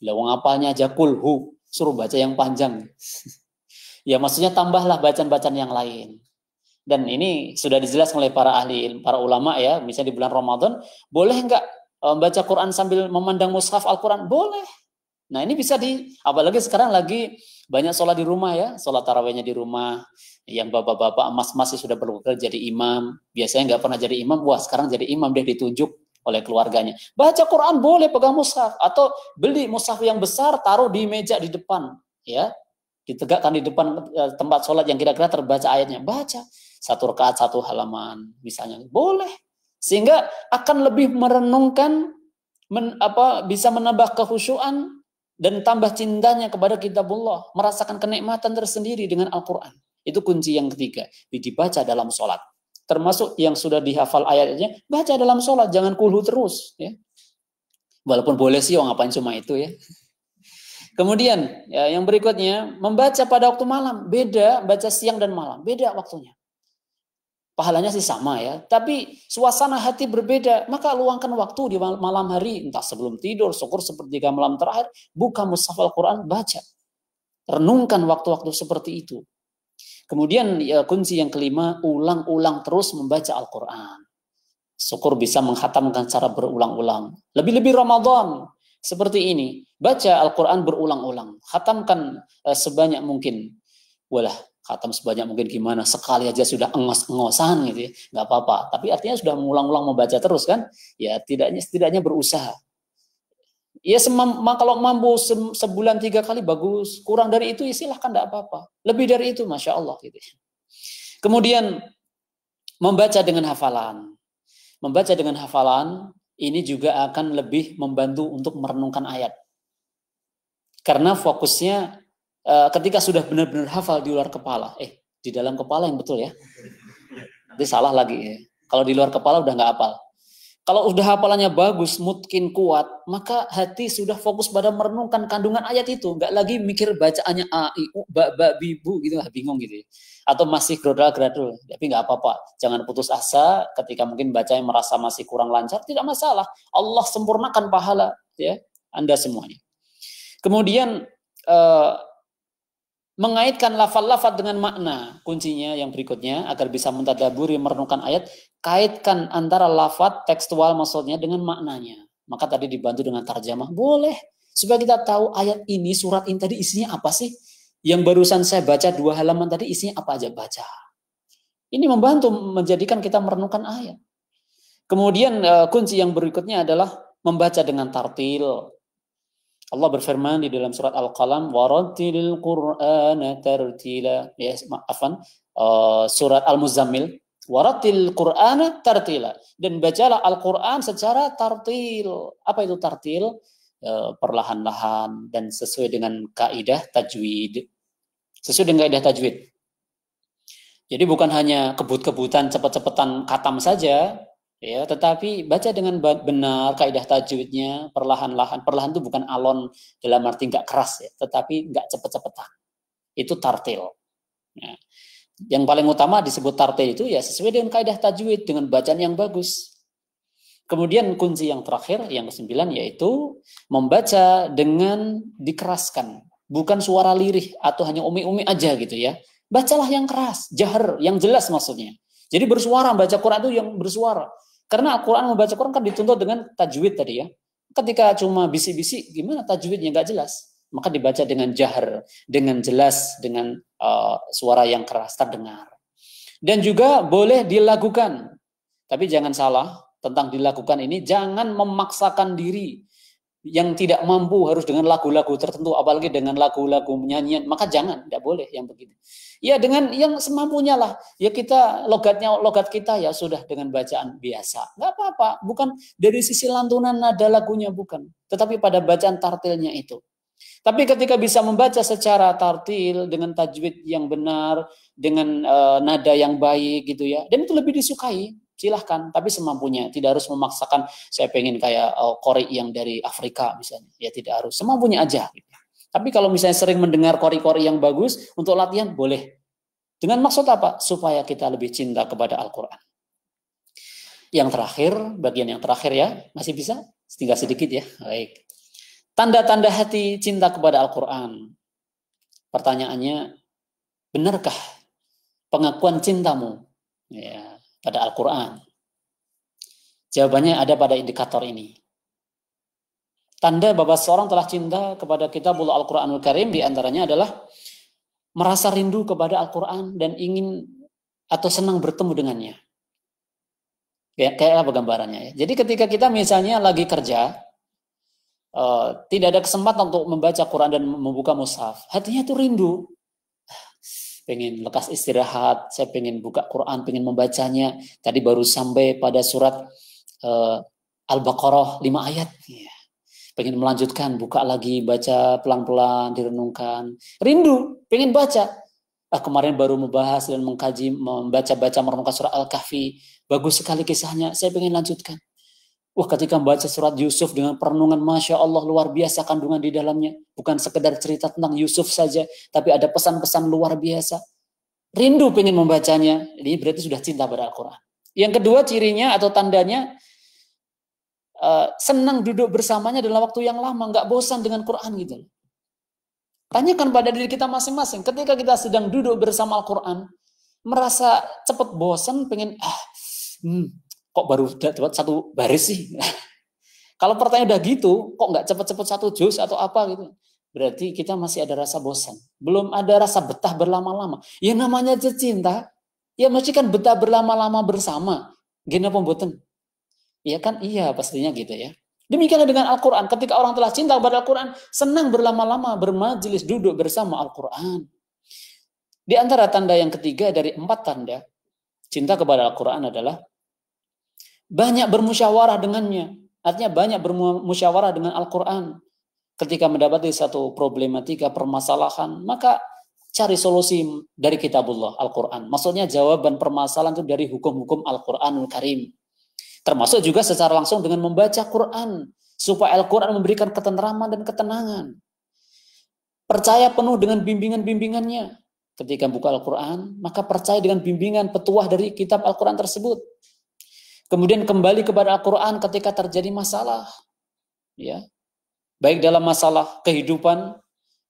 Lawang apalnya aja kulhu. Suruh baca yang panjang. Ya maksudnya tambahlah bacaan-bacaan yang lain. Dan ini sudah dijelaskan oleh para ahli, para ulama ya. Misalnya di bulan Ramadan, boleh nggak baca Quran sambil memandang mushaf Al-Quran? Boleh. Nah ini bisa apalagi sekarang lagi banyak sholat di rumah ya. Sholat tarawihnya di rumah. Yang bapak-bapak, emas-emas sudah bekerja jadi imam. Biasanya nggak pernah jadi imam. Sekarang jadi imam, dia ditunjuk oleh keluarganya. Baca Quran boleh pegang mushaf atau beli mushaf yang besar taruh di meja di depan ya. Ditegakkan di depan tempat sholat yang kira-kira terbaca ayatnya. Baca 1 rakaat 1 halaman misalnya. Boleh. Sehingga akan lebih merenungkan bisa menambah kekhusyuan dan tambah cintanya kepada kitabullah, merasakan kenikmatan tersendiri dengan Al-Quran. Itu kunci yang ketiga, dibaca dalam sholat. Termasuk yang sudah dihafal ayatnya, baca dalam sholat, jangan kulhu terus. Ya. Walaupun boleh sih, ngapain cuma itu ya. Kemudian, ya, yang berikutnya, membaca pada waktu malam. Beda, baca siang dan malam. Beda waktunya. Pahalanya sih sama ya, tapi suasana hati berbeda. Maka luangkan waktu di malam hari, entah sebelum tidur, syukur sepertiga malam terakhir, buka mushaf Al-Quran, baca. Renungkan waktu-waktu seperti itu. Kemudian ya, kunci yang kelima, ulang-ulang terus membaca Al-Quran. Syukur bisa menghatamkan secara berulang-ulang. Lebih-lebih Ramadan seperti ini. Baca Al-Quran berulang-ulang. Khatamkan sebanyak mungkin. Walah, khatam sebanyak mungkin gimana? Sekali aja sudah engos-engosan gitu ya. Nggak apa-apa. Tapi artinya sudah mengulang-ulang membaca terus kan? Ya setidaknya berusaha. Ya kalau mampu sebulan 3 kali bagus, kurang dari itu ya silahkan, tidak apa-apa. Lebih dari itu Masya Allah gitu. Kemudian membaca dengan hafalan. Membaca dengan hafalan ini juga akan lebih membantu untuk merenungkan ayat. Karena fokusnya ketika sudah benar-benar hafal di luar kepala, di dalam kepala yang betul ya. Nanti salah lagi ya. Kalau di luar kepala udah nggak hafal. Kalau udah hafalannya bagus, mungkin kuat, maka hati sudah fokus pada merenungkan kandungan ayat itu. Nggak lagi mikir bacaannya a, i, u, ba, bibu gitu, bingung gitu. Atau masih gradul. Tapi nggak apa-apa. Jangan putus asa ketika mungkin bacanya merasa masih kurang lancar. Tidak masalah. Allah sempurnakan pahala ya Anda semuanya. Kemudian mengaitkan lafaz-lafaz dengan makna. Kuncinya yang berikutnya agar bisa mentadaburi, merenungkan ayat, kaitkan antara lafaz tekstual maksudnya dengan maknanya. Maka tadi dibantu dengan tarjamah, boleh. Supaya kita tahu ayat ini, surat ini tadi isinya apa sih? Yang barusan saya baca 2 halaman tadi isinya apa aja, baca. Ini membantu menjadikan kita merenungkan ayat. Kemudian kunci yang berikutnya adalah membaca dengan tartil. Allah berfirman di dalam surat Al-Qalam, warattilil Qur'ana tartila. Ya, maafan, surat Al-Muzammil, warattilil Qur'ana tartila. Dan bacalah Al-Qur'an secara tartil. Apa itu tartil? Perlahan-lahan dan sesuai dengan kaidah tajwid. Sesuai dengan kaidah tajwid. Jadi bukan hanya kebut-kebutan, cepet-cepetan khatam saja, ya, tetapi baca dengan benar kaidah tajwidnya, perlahan-lahan. Perlahan itu bukan alon dalam arti nggak keras ya, tetapi nggak cepet-cepetan. Itu tartil. Ya. Yang paling utama disebut tartil itu ya sesuai dengan kaidah tajwid, dengan bacaan yang bagus. Kemudian kunci yang terakhir, yang ke-9, yaitu membaca dengan dikeraskan. Bukan suara lirih atau hanya umi-umi aja gitu ya. Bacalah yang keras, jahar, yang jelas maksudnya. Jadi bersuara, baca Quran itu yang bersuara. Karena Al-Quran membaca Quran kan dituntut dengan tajwid tadi ya. Ketika cuma bisik-bisik, gimana tajwidnya nggak jelas. Maka dibaca dengan jahar, dengan jelas, dengan suara yang keras terdengar. Dan juga boleh dilakukan. Tapi jangan salah, tentang dilakukan ini, jangan memaksakan diri. Yang tidak mampu harus dengan lagu-lagu tertentu, apalagi dengan lagu-lagu nyanyian, maka jangan, tidak boleh yang begitu. Ya dengan yang semampunya lah, ya kita logat kita ya sudah dengan bacaan biasa, nggak apa-apa, bukan dari sisi lantunan nada lagunya bukan, tetapi pada bacaan tartilnya itu. Tapi ketika bisa membaca secara tartil dengan tajwid yang benar, dengan nada yang baik gitu ya, dan itu lebih disukai. Silahkan, tapi semampunya. Tidak harus memaksakan, saya pengen kayak qori yang dari Afrika misalnya. Ya tidak harus, semampunya aja. Gitu. Tapi kalau misalnya sering mendengar qori-qori yang bagus, untuk latihan boleh. Dengan maksud apa? Supaya kita lebih cinta kepada Al-Quran. Yang terakhir, bagian yang terakhir ya, masih bisa? Tinggal sedikit ya. Baik. Tanda-tanda hati cinta kepada Al-Quran. Pertanyaannya, benarkah pengakuan cintamu? Ya. Pada Al-Quran. Jawabannya ada pada indikator ini. Tanda bahwa seorang telah cinta kepada kitabullah Al-Quranul Karim diantaranya adalah merasa rindu kepada Al-Quran dan ingin atau senang bertemu dengannya. Ya, kayak apa gambarannya ya. Jadi ketika kita misalnya lagi kerja, tidak ada kesempatan untuk membaca Quran dan membuka mushaf, hatinya tuh rindu. Pengen lekas istirahat, saya pengen buka Quran, pengen membacanya. Tadi baru sampai pada surat Al-Baqarah 5 ayat. Ya. Pengen melanjutkan, buka lagi, baca pelan-pelan, direnungkan. Rindu, pengen baca. Kemarin baru membahas dan mengkaji, membaca-baca merenungkan surat Al-Kahfi. Bagus sekali kisahnya, saya pengen lanjutkan. Wah, ketika membaca surat Yusuf dengan perenungan, Masya Allah, luar biasa kandungan di dalamnya. Bukan sekedar cerita tentang Yusuf saja, tapi ada pesan-pesan luar biasa. Rindu pengen membacanya, ini berarti sudah cinta pada Al-Quran. Yang kedua cirinya atau tandanya, senang duduk bersamanya dalam waktu yang lama, nggak bosan dengan Quran gitu. Tanyakan pada diri kita masing-masing, ketika kita sedang duduk bersama Al-Quran, merasa cepat bosan, pengen, kok baru dapat satu baris sih? Kalau pertanyaan udah gitu, kok nggak cepet-cepet satu juz atau apa gitu? Berarti kita masih ada rasa bosan. Belum ada rasa betah berlama-lama. Ya namanya cinta, ya mesti kan betah berlama-lama bersama. Gina pemboten. Ya kan iya pastinya gitu ya. Demikianlah dengan Al-Quran. Ketika orang telah cinta kepada Al-Quran, senang berlama-lama bermajelis duduk bersama Al-Quran. Di antara tanda yang ketiga dari 4 tanda cinta kepada Al-Quran adalah banyak bermusyawarah dengannya. Artinya banyak bermusyawarah dengan Al-Quran. Ketika mendapati satu problematika, permasalahan, maka cari solusi dari kitabullah, Al-Quran. Maksudnya jawaban permasalahan itu dari hukum-hukum Al-Quranul Karim. Termasuk juga secara langsung dengan membaca Quran. Supaya Al-Quran memberikan ketenteraman dan ketenangan. Percaya penuh dengan bimbingan-bimbingannya. Ketika buka Al-Quran, maka percaya dengan bimbingan petuah dari kitab Al-Quran tersebut. Kemudian kembali kepada Al-Quran ketika terjadi masalah. Ya. Baik dalam masalah kehidupan,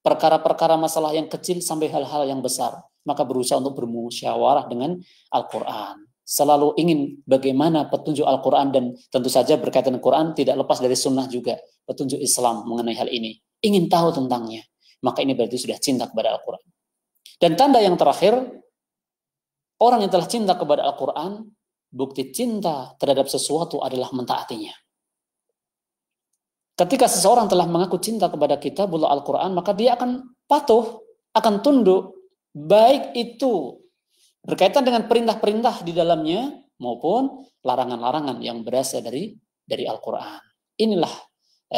perkara-perkara masalah yang kecil sampai hal-hal yang besar. Maka berusaha untuk bermusyawarah dengan Al-Quran. Selalu ingin bagaimana petunjuk Al-Quran dan tentu saja berkaitan dengan Quran tidak lepas dari sunnah juga. Petunjuk Islam mengenai hal ini. Ingin tahu tentangnya. Maka ini berarti sudah cinta kepada Al-Quran. Dan tanda yang terakhir, orang yang telah cinta kepada Al-Quran, bukti cinta terhadap sesuatu adalah mentaatinya. Ketika seseorang telah mengaku cinta kepada kitabullah Al-Quran, maka dia akan patuh, akan tunduk, baik itu berkaitan dengan perintah-perintah di dalamnya maupun larangan-larangan yang berasal dari Al-Quran. Inilah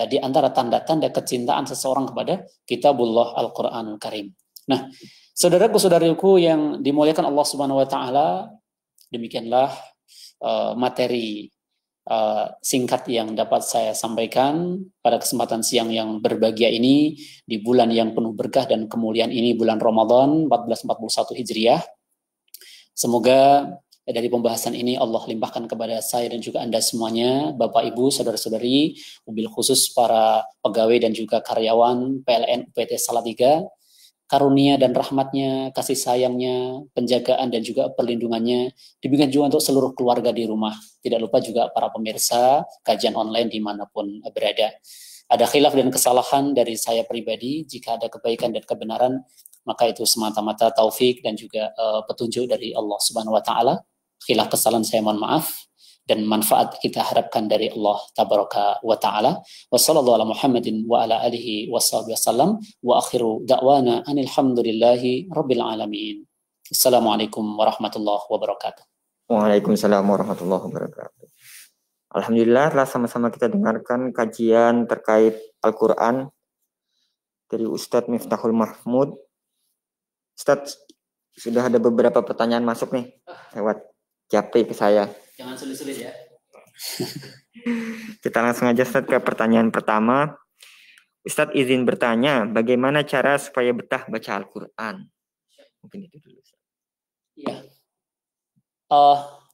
di antara tanda-tanda kecintaan seseorang kepada kitabullah Al-Quranul Karim. Nah, saudaraku-saudariku yang dimuliakan Allah Subhanahu wa taala, demikianlah materi singkat yang dapat saya sampaikan pada kesempatan siang yang berbahagia ini di bulan yang penuh berkah dan kemuliaan ini, bulan Ramadan 1441 Hijriah. Semoga dari pembahasan ini Allah limpahkan kepada saya dan juga Anda semuanya, Bapak Ibu, saudara-saudari, mobil khusus para pegawai dan juga karyawan PLN UPT Salatiga, karunia dan rahmatnya, kasih sayangnya, penjagaan dan juga perlindungannya diberikan juga untuk seluruh keluarga di rumah. Tidak lupa juga para pemirsa kajian online dimanapun berada. Ada khilaf dan kesalahan dari saya pribadi, jika ada kebaikan dan kebenaran, maka itu semata-mata taufik dan juga petunjuk dari Allah Subhanahu wa taala. Khilaf kesalahan saya mohon maaf, dan manfaat kita harapkan dari Allah tabaraka wa ta'ala. Wa sallallahu ala Muhammadin wa ala alihi wa sahbihi wasallam wa akhiru da'wana anil hamdulillahi rabbil alamin. Assalamualaikum warahmatullahi wabarakatuh. Waalaikumsalam warahmatullahi wabarakatuh. Alhamdulillah telah sama-sama kita dengarkan kajian terkait Al-Quran dari Ustadz Miftahul Mahmud. Ustadz, sudah ada beberapa pertanyaan masuk nih lewat japri ke saya. Jangan sulit-sulit ya. Kita langsung aja Ustadz ke pertanyaan pertama. Ustadz izin bertanya, bagaimana cara supaya betah baca Al-Quran? Mungkin itu dulu. Iya.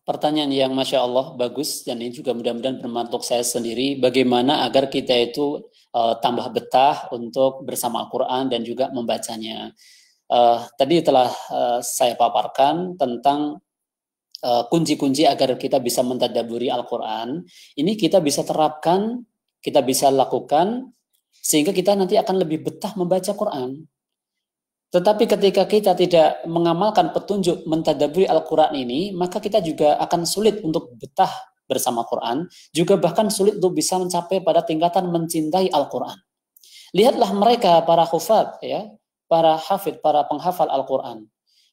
Pertanyaan yang Masya Allah bagus, dan ini juga mudah-mudahan bermanfaat saya sendiri. Bagaimana agar kita itu tambah betah untuk bersama Al-Quran dan juga membacanya. Tadi telah saya paparkan tentang kunci-kunci agar kita bisa mentadaburi Al-Quran. Ini kita bisa terapkan, kita bisa lakukan, sehingga kita nanti akan lebih betah membaca Quran. Tetapi ketika kita tidak mengamalkan petunjuk mentadaburi Al-Quran ini, maka kita juga akan sulit untuk betah bersama Quran, juga bahkan sulit untuk bisa mencapai pada tingkatan mencintai Al-Quran. Lihatlah mereka, para hufad, ya, para hafid, para penghafal Al-Quran.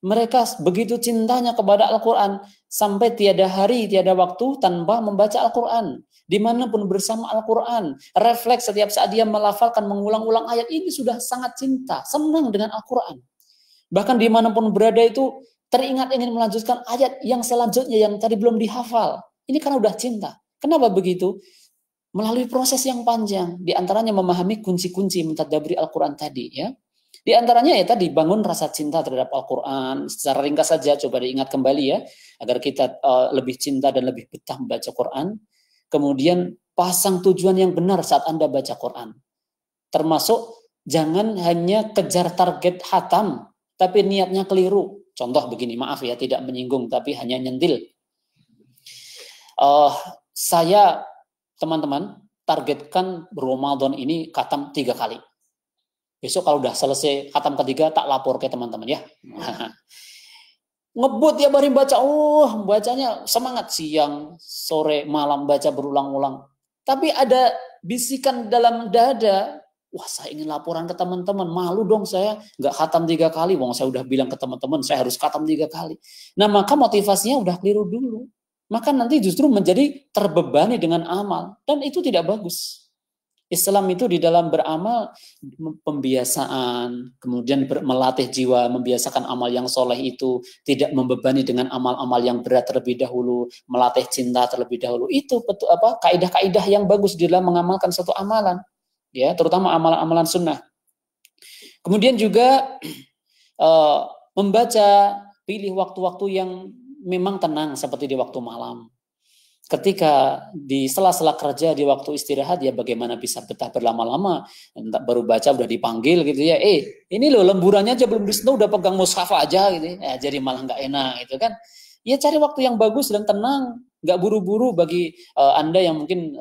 Mereka begitu cintanya kepada Al-Quran, sampai tiada hari, tiada waktu tanpa membaca Al-Quran. Dimanapun bersama Al-Quran, refleks setiap saat dia melafalkan, mengulang-ulang ayat ini sudah sangat cinta, senang dengan Al-Quran. Bahkan dimanapun berada itu teringat ingin melanjutkan ayat yang selanjutnya yang tadi belum dihafal. Ini karena udah cinta. Kenapa begitu? Melalui proses yang panjang, diantaranya memahami kunci-kunci mentadaburi Al-Quran tadi, ya. Di antaranya ya tadi bangun rasa cinta terhadap Al-Quran. Secara ringkas saja coba diingat kembali ya, agar kita lebih cinta dan lebih betah membaca Quran. Kemudian pasang tujuan yang benar saat Anda baca Quran. Termasuk jangan hanya kejar target hatam, tapi niatnya keliru. Contoh begini, maaf ya tidak menyinggung, tapi hanya nyentil. Saya teman-teman targetkan Ramadan ini khatam 3 kali. Besok kalau udah selesai khatam ketiga, tak lapor ke teman-teman ya. Ngebut ya baru baca, bacanya semangat siang, sore, malam baca berulang-ulang. Tapi ada bisikan dalam dada, wah saya ingin laporan ke teman-teman, malu dong saya nggak khatam 3 kali, wong saya udah bilang ke teman-teman saya harus khatam 3 kali. Nah maka motivasinya udah keliru dulu. Maka nanti justru menjadi terbebani dengan amal, dan itu tidak bagus. Islam itu di dalam beramal pembiasaan, kemudian melatih jiwa, membiasakan amal yang soleh itu, tidak membebani dengan amal-amal yang berat terlebih dahulu, melatih cinta terlebih dahulu. Itu kaidah-kaidah yang bagus di dalam mengamalkan suatu amalan, ya, terutama amalan-amalan sunnah. Kemudian juga membaca, pilih waktu-waktu yang memang tenang seperti di waktu malam. Ketika di sela-sela kerja, di waktu istirahat, ya bagaimana bisa betah berlama-lama, baru baca udah dipanggil gitu ya, ini loh lemburannya aja belum disentuh udah pegang mushaf aja gitu ya, jadi malah nggak enak gitu kan. Ya cari waktu yang bagus dan tenang, nggak buru-buru. Bagi Anda yang mungkin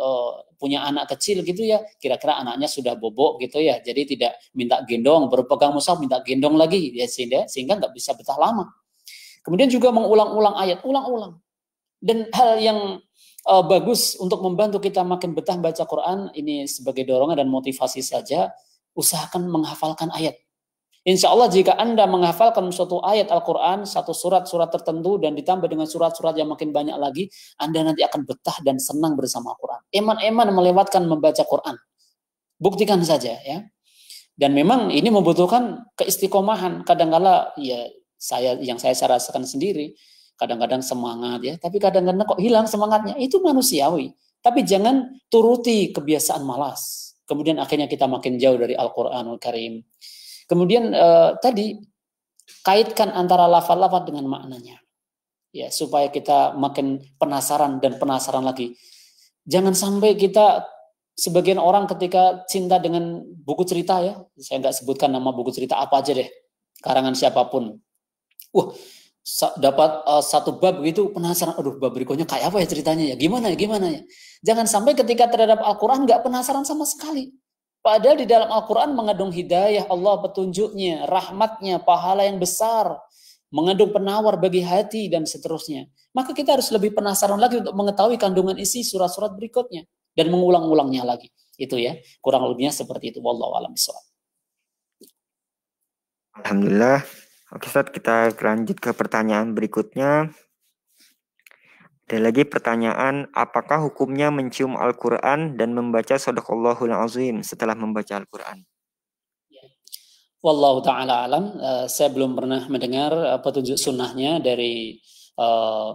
punya anak kecil gitu ya, kira-kira anaknya sudah bobok gitu ya, jadi tidak minta gendong, baru pegang mushaf minta gendong lagi ya, sehingga nggak bisa betah lama. Kemudian juga mengulang-ulang ayat, ulang-ulang. Dan hal yang bagus untuk membantu kita makin betah baca Quran, ini sebagai dorongan dan motivasi saja, usahakan menghafalkan ayat. Insya Allah jika Anda menghafalkan suatu ayat Al-Quran, satu surat-surat tertentu, dan ditambah dengan surat-surat yang makin banyak lagi, Anda nanti akan betah dan senang bersama Quran. Eman-eman melewatkan membaca Quran. Buktikan saja ya. Dan memang ini membutuhkan keistiqomahan. Kadang-kala ya saya rasakan sendiri, kadang-kadang semangat ya, tapi kadang-kadang kok hilang semangatnya. Itu manusiawi. Tapi jangan turuti kebiasaan malas. Kemudian akhirnya kita makin jauh dari Al-Qur'anul Karim. Kemudian tadi kaitkan antara lafaz-lafaz dengan maknanya. Ya, supaya kita makin penasaran dan penasaran lagi. Jangan sampai kita, sebagian orang ketika cinta dengan buku cerita ya, saya nggak sebutkan nama buku cerita apa aja deh, karangan siapapun. Dapat satu bab gitu penasaran, aduh bab berikutnya kayak apa ya ceritanya ya, gimana ya. Jangan sampai ketika terhadap Al-Quran nggak penasaran sama sekali. Padahal di dalam Al-Quran mengandung hidayah Allah, petunjuknya, rahmatnya, pahala yang besar, mengandung penawar bagi hati dan seterusnya. Maka kita harus lebih penasaran lagi untuk mengetahui kandungan isi surat-surat berikutnya dan mengulang-ulangnya lagi. Itu ya, kurang lebihnya seperti itu. Wallahu a'lam bishawab. Alhamdulillah. Oke Ustaz, kita lanjut ke pertanyaan berikutnya. Ada lagi pertanyaan, apakah hukumnya mencium Al-Quran dan membaca Shadaqallahul Azim setelah membaca Al-Quran? Wallahu ta'ala alam, saya belum pernah mendengar petunjuk sunnahnya dari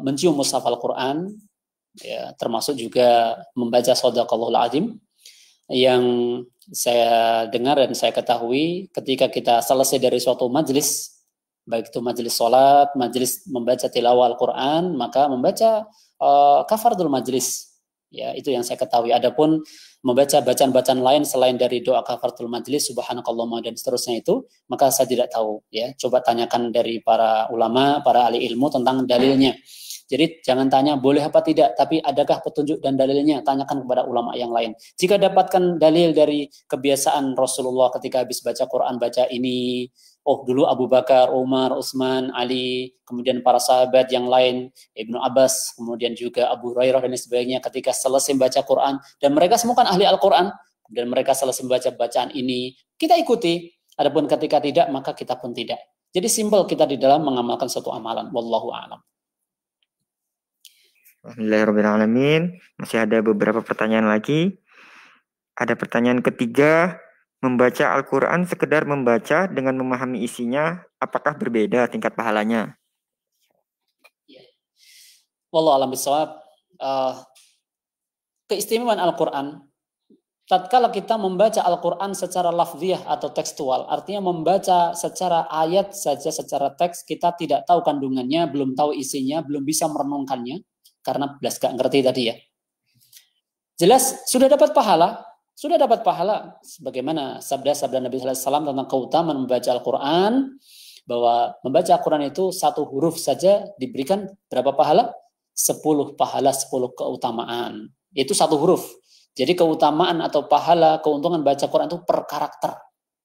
mencium mushaf Al-Quran, ya, termasuk juga membaca Shadaqallahul Azim. Yang saya dengar dan saya ketahui, ketika kita selesai dari suatu majelis, baik itu majelis sholat, majelis membaca tilawah Al-Quran, maka membaca kafaratul majelis. Ya, itu yang saya ketahui. Adapun membaca bacaan-bacaan lain selain dari doa kafaratul majelis, subhanakallahumma dan seterusnya itu, maka saya tidak tahu. Ya, coba tanyakan dari para ulama, para ahli ilmu tentang dalilnya. Jadi jangan tanya boleh apa tidak, tapi adakah petunjuk dan dalilnya, tanyakan kepada ulama yang lain. Jika dapatkan dalil dari kebiasaan Rasulullah ketika habis baca Quran, baca ini, oh dulu Abu Bakar, Umar, Utsman, Ali, kemudian para sahabat yang lain, Ibnu Abbas, kemudian juga Abu Hurairah dan sebagainya ketika selesai membaca Quran, dan mereka semua kan ahli Al-Quran, dan mereka selesai membaca bacaan ini, kita ikuti. Adapun ketika tidak, maka kita pun tidak. Jadi simpel kita di dalam mengamalkan suatu amalan. Wallahu a'lam. Alhamdulillahirrahmanirrahim. Masih ada beberapa pertanyaan lagi. Ada pertanyaan ketiga, membaca Al-Quran sekedar membaca dengan memahami isinya, apakah berbeda tingkat pahalanya? Wallahu a'lam bishawab. Keistimewaan Al-Quran, tatkala kita membaca Al-Quran secara lafziyah atau tekstual, artinya membaca secara ayat saja, secara teks, kita tidak tahu kandungannya, belum tahu isinya, belum bisa merenungkannya, karena belas gak ngerti tadi ya. Jelas sudah dapat pahala, sebagaimana sabda Nabi sallallahu alaihi wasallam tentang keutamaan membaca Al-Qur'an, bahwa membaca Al-Qur'an itu satu huruf saja diberikan berapa pahala? 10 pahala, 10 keutamaan. Itu satu huruf. Jadi keutamaan atau pahala, keuntungan baca Quran itu per karakter,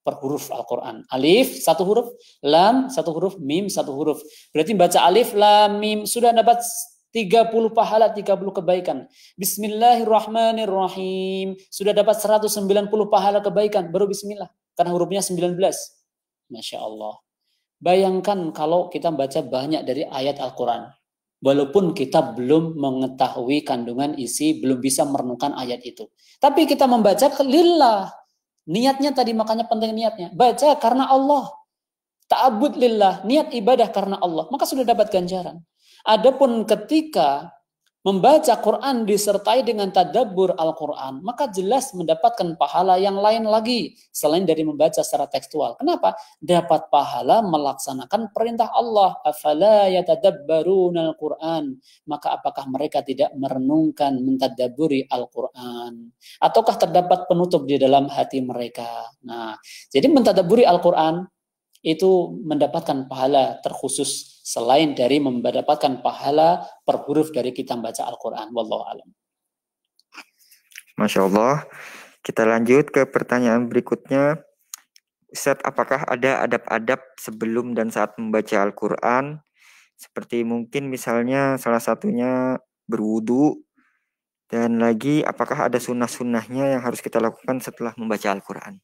per huruf Al-Qur'an. Alif satu huruf, lam satu huruf, mim satu huruf. Berarti baca alif, lam, mim sudah dapat 30 pahala, 30 kebaikan. Bismillahirrahmanirrahim. Sudah dapat 190 pahala kebaikan. Baru bismillah. Karena hurufnya 19. Masya Allah. Bayangkan kalau kita baca banyak dari ayat Al-Quran. Walaupun kita belum mengetahui kandungan isi, belum bisa merenungkan ayat itu. Tapi kita membaca lillah. Niatnya tadi, makanya penting niatnya. Baca karena Allah. Ta'abud lillah. Niat ibadah karena Allah. Maka sudah dapat ganjaran. Adapun ketika membaca Quran disertai dengan tadabbur Al-Quran, maka jelas mendapatkan pahala yang lain lagi selain dari membaca secara tekstual. Kenapa? Dapat pahala melaksanakan perintah Allah. Afala yatadabbaruna Al-Quran. Maka apakah mereka tidak merenungkan, mentadabburi Al-Quran? Ataukah terdapat penutup di dalam hati mereka? Nah, jadi mentadabburi Al-Quran itu mendapatkan pahala terkhusus selain dari mendapatkan pahala per huruf dari kita membaca Al-Quran. Wallahu a'lam. Masya Allah. Kita lanjut ke pertanyaan berikutnya. Ustaz, apakah ada adab-adab sebelum dan saat membaca Al-Quran? Seperti mungkin misalnya salah satunya berwudu, dan lagi apakah ada sunnah-sunnahnya yang harus kita lakukan setelah membaca Al-Quran?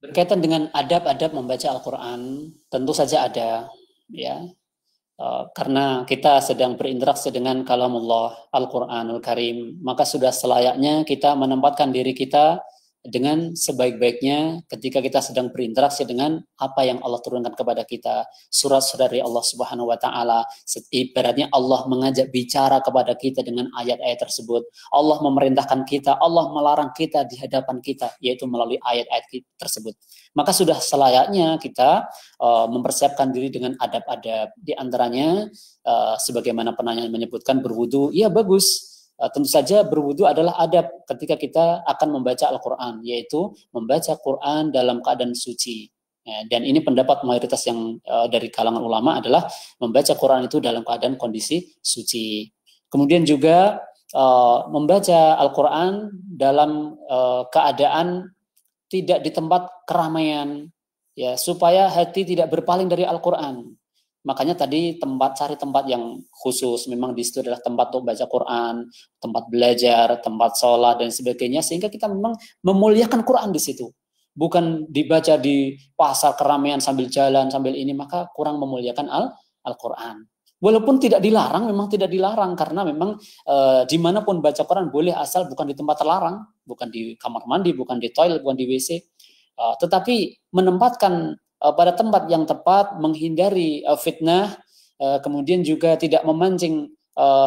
Berkaitan dengan adab-adab membaca Al-Quran, tentu saja ada, ya. Karena kita sedang berinteraksi dengan kalamullah Al-Quranul Karim, maka sudah selayaknya kita menempatkan diri kita dengan sebaik-baiknya ketika kita sedang berinteraksi dengan apa yang Allah turunkan kepada kita, surat-surat dari Allah Subhanahu wa taala. Ibaratnya Allah mengajak bicara kepada kita dengan ayat-ayat tersebut. Allah memerintahkan kita, Allah melarang kita di hadapan kita, yaitu melalui ayat-ayat tersebut. Maka sudah selayaknya kita mempersiapkan diri dengan adab-adab. Di antaranya sebagaimana penanya menyebutkan berwudu, ya bagus. Tentu saja berwudu adalah adab ketika kita akan membaca Al-Quran, yaitu membaca Quran dalam keadaan suci. Dan ini pendapat mayoritas yang dari kalangan ulama adalah membaca Quran itu dalam keadaan kondisi suci. Kemudian juga membaca Al-Quran dalam keadaan tidak di tempat keramaian, ya, supaya hati tidak berpaling dari Al-Quran. Makanya tadi cari tempat yang khusus, memang di situ adalah tempat untuk baca Quran, tempat belajar, tempat sholat dan sebagainya, sehingga kita memang memuliakan Quran di situ. Bukan dibaca di pasar keramaian sambil jalan, sambil ini, maka kurang memuliakan Al-Quran. Walaupun tidak dilarang, memang tidak dilarang, karena memang dimanapun baca Quran boleh, asal bukan di tempat terlarang, bukan di kamar mandi, bukan di toilet, bukan di WC. Tetapi menempatkan pada tempat yang tepat, menghindari fitnah, kemudian juga tidak memancing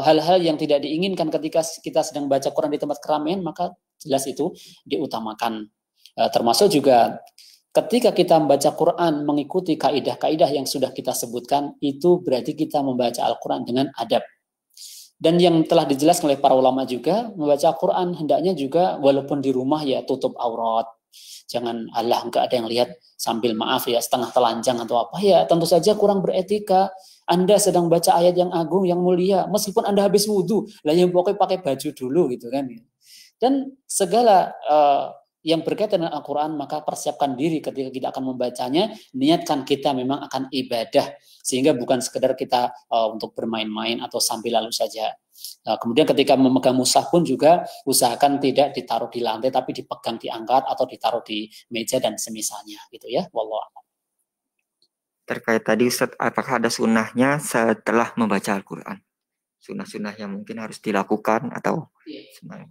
hal-hal yang tidak diinginkan ketika kita sedang baca Quran di tempat keramaian, maka jelas itu diutamakan. Termasuk juga ketika kita membaca Quran mengikuti kaidah-kaidah yang sudah kita sebutkan, itu berarti kita membaca Al-Quran dengan adab. Dan yang telah dijelaskan oleh para ulama juga, membaca Quran hendaknya juga walaupun di rumah ya tutup aurat. Jangan enggak ada yang lihat sambil maaf ya setengah telanjang atau apa, ya tentu saja kurang beretika. Anda sedang baca ayat yang agung, yang mulia, meskipun Anda habis wudhu, lah yang pokoknya pakai baju dulu gitu kan. Dan segala yang berkaitan dengan Al-Quran, maka persiapkan diri ketika kita akan membacanya, niatkan kita memang akan ibadah, sehingga bukan sekedar kita untuk bermain-main atau sambil lalu saja. Kemudian ketika memegang mushaf pun juga usahakan tidak ditaruh di lantai, tapi dipegang, diangkat, atau ditaruh di meja dan semisalnya, gitu ya. Wallahu a'lam. Terkait tadi Ustaz, apakah ada sunnahnya setelah membaca Al-Quran? Sunnah-sunnah yang mungkin harus dilakukan atau sebenarnya?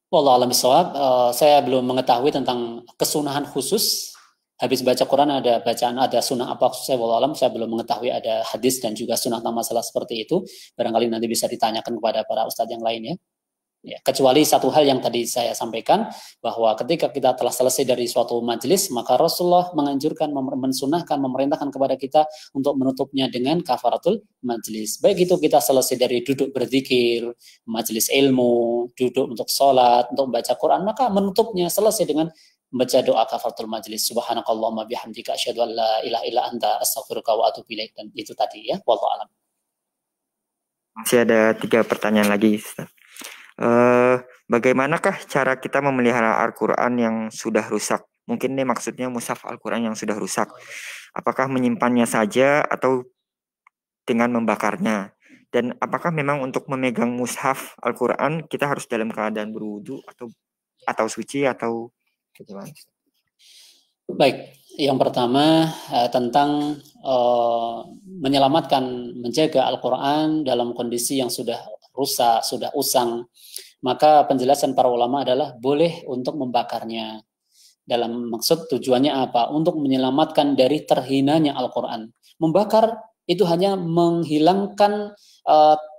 Wallahu a'lam bishawab. Saya belum mengetahui tentang kesunahan khusus. Habis baca Quran ada bacaan, ada sunnah apa khusus, saya wallahu alam, saya belum mengetahui ada hadis dan juga sunnah tentang masalah seperti itu. Barangkali nanti bisa ditanyakan kepada para ustadz yang lain ya. Ya, kecuali satu hal yang tadi saya sampaikan, bahwa ketika kita telah selesai dari suatu majelis, maka Rasulullah menganjurkan, mensunahkan, memerintahkan kepada kita untuk menutupnya dengan kafaratul majelis. Baik itu kita selesai dari duduk berzikir, majelis ilmu, duduk untuk sholat, untuk membaca Quran, maka menutupnya selesai dengan membaca doa kafaratul majelis. Subhanakallahumma bihamdika asyhadu an la ilaha illa anta astaghfiruka wa atubu ilaik. Dan itu tadi ya, wallahu alam. Masih ada 3 pertanyaan lagi, Ustaz. Bagaimanakah cara kita memelihara Al-Quran yang sudah rusak? Mungkin ini maksudnya mushaf Al-Quran yang sudah rusak. Apakah menyimpannya saja atau dengan membakarnya? Dan apakah memang untuk memegang mushaf Al-Quran kita harus dalam keadaan berwudu atau suci atau bagaimana? Baik, yang pertama tentang menyelamatkan, menjaga Al-Quran dalam kondisi yang sudah rusak, sudah usang, maka penjelasan para ulama adalah boleh untuk membakarnya. Dalam maksud tujuannya apa? Untuk menyelamatkan dari terhinanya Al-Quran. Membakar itu hanya menghilangkan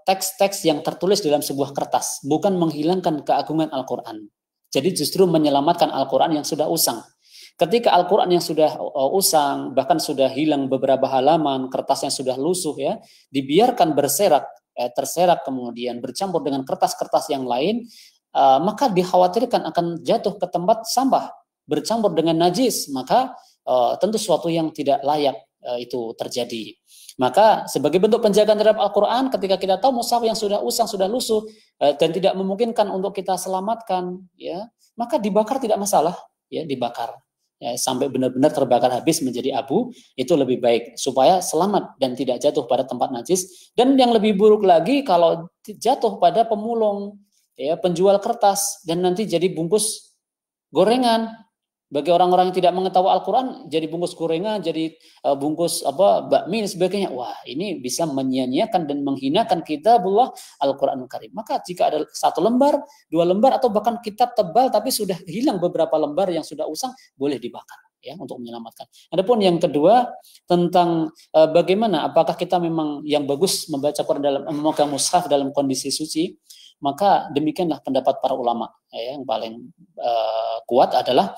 teks-teks yang tertulis dalam sebuah kertas, bukan menghilangkan keagungan Al-Quran. Jadi justru menyelamatkan Al-Quran yang sudah usang. Ketika Al-Quran yang sudah usang, bahkan sudah hilang beberapa halaman, kertasnya sudah lusuh ya, dibiarkan berserak, terserak kemudian bercampur dengan kertas-kertas yang lain, maka dikhawatirkan akan jatuh ke tempat sampah, bercampur dengan najis, maka tentu suatu yang tidak layak itu terjadi. Maka sebagai bentuk penjagaan terhadap Al-Quran, ketika kita tahu mushaf yang sudah usang, sudah lusuh, dan tidak memungkinkan untuk kita selamatkan, ya, maka dibakar tidak masalah, ya, dibakar. ya, sampai benar-benar terbakar habis menjadi abu, itu lebih baik supaya selamat dan tidak jatuh pada tempat najis. Dan yang lebih buruk lagi kalau jatuh pada pemulung, ya, penjual kertas, dan nanti jadi bungkus gorengan. Bagi orang-orang yang tidak mengetahui Al-Quran, jadi bungkus gorengan, jadi bungkus bakmi dan sebagainya. Wah, ini bisa menyia-nyiakan dan menghinakan kitabullah Al-Quranul Karim. Maka jika ada 1 lembar, 2 lembar, atau bahkan kitab tebal tapi sudah hilang beberapa lembar yang sudah usang, boleh dibakar, ya, untuk menyelamatkan. Adapun yang kedua tentang bagaimana, apakah kita memang yang bagus membaca Quran dalam memegang mushaf dalam kondisi suci, maka demikianlah pendapat para ulama. Ya, yang paling kuat adalah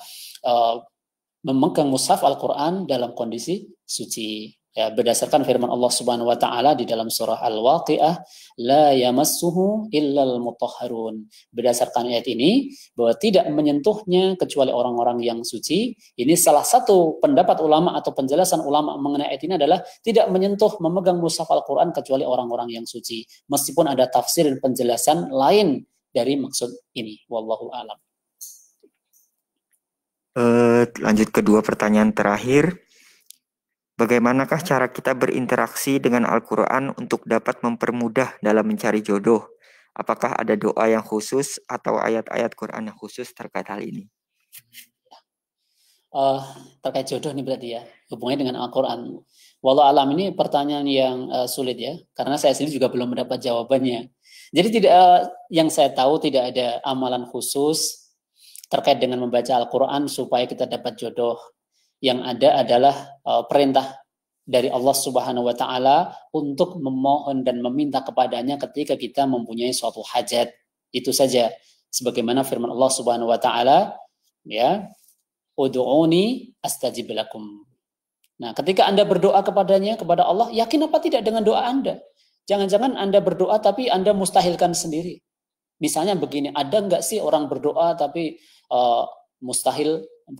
memegang mushaf Al-Quran dalam kondisi suci. Ya, berdasarkan firman Allah Subhanahu wa taala di dalam surah Al-Waqiah, la yamassuhu illal mutahharun. Berdasarkan ayat ini bahwa tidak menyentuhnya kecuali orang-orang yang suci. Ini salah satu pendapat ulama atau penjelasan ulama mengenai ayat ini adalah tidak menyentuh memegang mushaf Al-Quran kecuali orang-orang yang suci. Meskipun ada tafsir dan penjelasan lain dari maksud ini. Wallahu a'lam. Lanjut ke 2 pertanyaan terakhir. Bagaimanakah cara kita berinteraksi dengan Al-Quran untuk dapat mempermudah dalam mencari jodoh? Apakah ada doa yang khusus atau ayat-ayat Quran yang khusus terkait hal ini? Terkait jodoh nih berarti ya, hubungannya dengan Al-Quran. Wallahu alam, ini pertanyaan yang sulit ya, karena saya sendiri juga belum mendapat jawabannya. Jadi tidak, yang saya tahu tidak ada amalan khusus terkait dengan membaca Al-Quran supaya kita dapat jodoh. Yang ada adalah perintah dari Allah Subhanahu wa taala untuk memohon dan meminta kepadanya ketika kita mempunyai suatu hajat. Itu saja. Sebagaimana firman Allah Subhanahu wa taala, ya, ud'uni astajib lakum. Nah, ketika Anda berdoa kepadanya, kepada Allah, yakin apa tidak dengan doa Anda? Jangan-jangan Anda berdoa tapi Anda mustahilkan sendiri. Misalnya begini, ada nggak sih orang berdoa tapi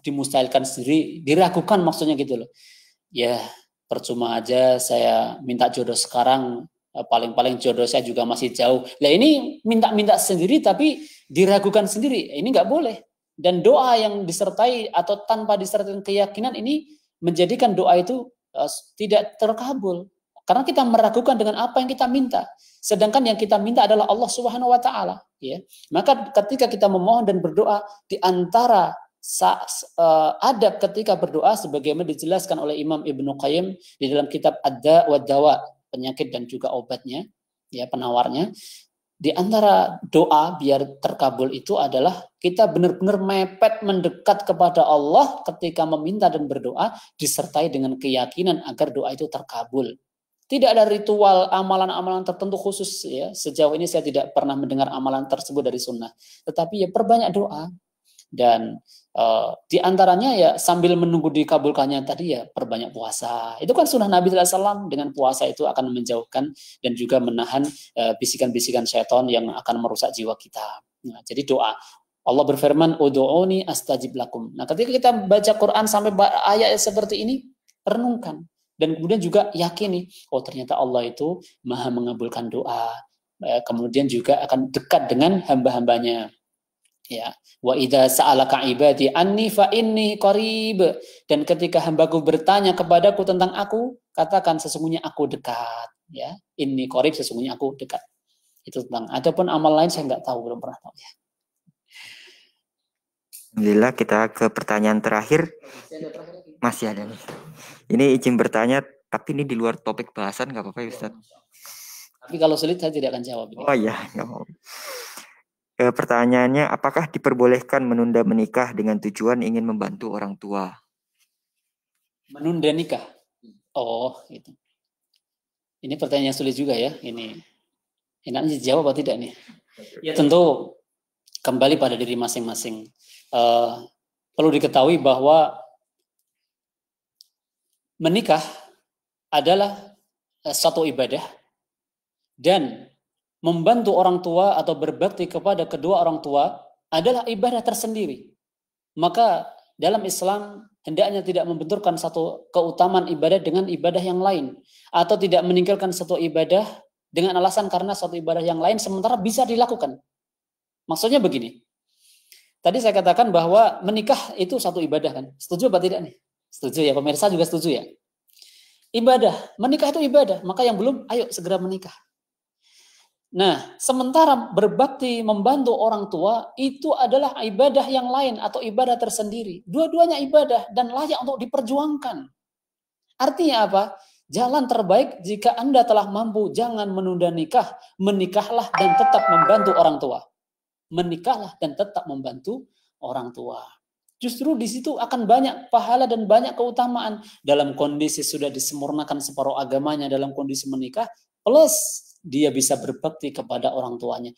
dimustahilkan sendiri, diragukan maksudnya gitu loh. Ya, percuma aja saya minta jodoh sekarang, paling-paling jodoh saya juga masih jauh. Lah ini minta-minta sendiri tapi diragukan sendiri, ini nggak boleh. Dan doa yang disertai atau tanpa disertai keyakinan ini menjadikan doa itu tidak terkabul. Karena kita meragukan dengan apa yang kita minta. Sedangkan yang kita minta adalah Allah Subhanahu wa taala, ya. Maka ketika kita memohon dan berdoa, di antara adab ketika berdoa sebagaimana dijelaskan oleh Imam Ibnu Qayyim di dalam kitab Ad-Da' wa Dawa, penyakit dan juga obatnya, ya, penawarnya. Di antara doa biar terkabul itu adalah kita benar-benar mepet mendekat kepada Allah ketika meminta dan berdoa disertai dengan keyakinan agar doa itu terkabul. Tidak ada ritual amalan-amalan tertentu khusus, ya. Sejauh ini saya tidak pernah mendengar amalan tersebut dari sunnah. Tetapi ya perbanyak doa. Dan di antaranya ya sambil menunggu dikabulkannya tadi ya perbanyak puasa. Itu kan sunnah Nabi SAW. Dengan puasa itu akan menjauhkan dan juga menahan bisikan-bisikan syaitan yang akan merusak jiwa kita. Nah, jadi doa. Allah berfirman, ud'uni astajib lakum. Nah, ketika kita baca Quran sampai ayat seperti ini, renungkan. Dan kemudian juga yakini, oh ternyata Allah itu maha mengabulkan doa. Kemudian juga akan dekat dengan hamba-hambanya. Ya, wa idza sa'alaka ibadi anni fa inni qarib. Dan ketika hambaku bertanya kepadaku tentang aku, katakan sesungguhnya aku dekat. Ya, inni qarib, sesungguhnya aku dekat. Itu tentang. Adapun amal lain saya nggak tahu, belum pernah tahu ya. Alhamdulillah, kita ke pertanyaan terakhir. Masih ada nih. Ini izin bertanya, tapi ini di luar topik bahasan, nggak apa-apa ya Ustaz? Tapi kalau sulit saya tidak akan jawab. Oh iya, nggak mau. Pertanyaannya, apakah diperbolehkan menunda menikah dengan tujuan ingin membantu orang tua? Menunda nikah? Oh, itu. Ini pertanyaan sulit juga ya. Ini enaknya dijawab atau tidak nih? Ya tentu kembali pada diri masing-masing. Perlu diketahui bahwa menikah adalah satu ibadah dan membantu orang tua atau berbakti kepada kedua orang tua adalah ibadah tersendiri. Maka dalam Islam hendaknya tidak membenturkan satu keutamaan ibadah dengan ibadah yang lain, atau tidak meninggalkan satu ibadah dengan alasan karena satu ibadah yang lain sementara bisa dilakukan. Maksudnya begini, Tadi saya katakan bahwa menikah itu satu ibadah kan. Setuju apa tidak nih? Setuju ya, pemirsa juga setuju ya? Ibadah, menikah itu ibadah. Maka yang belum, ayo segera menikah. Nah, sementara berbakti membantu orang tua itu adalah ibadah yang lain atau ibadah tersendiri. Dua-duanya ibadah dan layak untuk diperjuangkan. Artinya apa? Jalan terbaik jika Anda telah mampu, jangan menunda nikah. Menikahlah dan tetap membantu orang tua. Menikahlah dan tetap membantu orang tua. Justru di situ akan banyak pahala dan banyak keutamaan. Dalam kondisi sudah disempurnakan separuh agamanya dalam kondisi menikah, plus dia bisa berbakti kepada orang tuanya.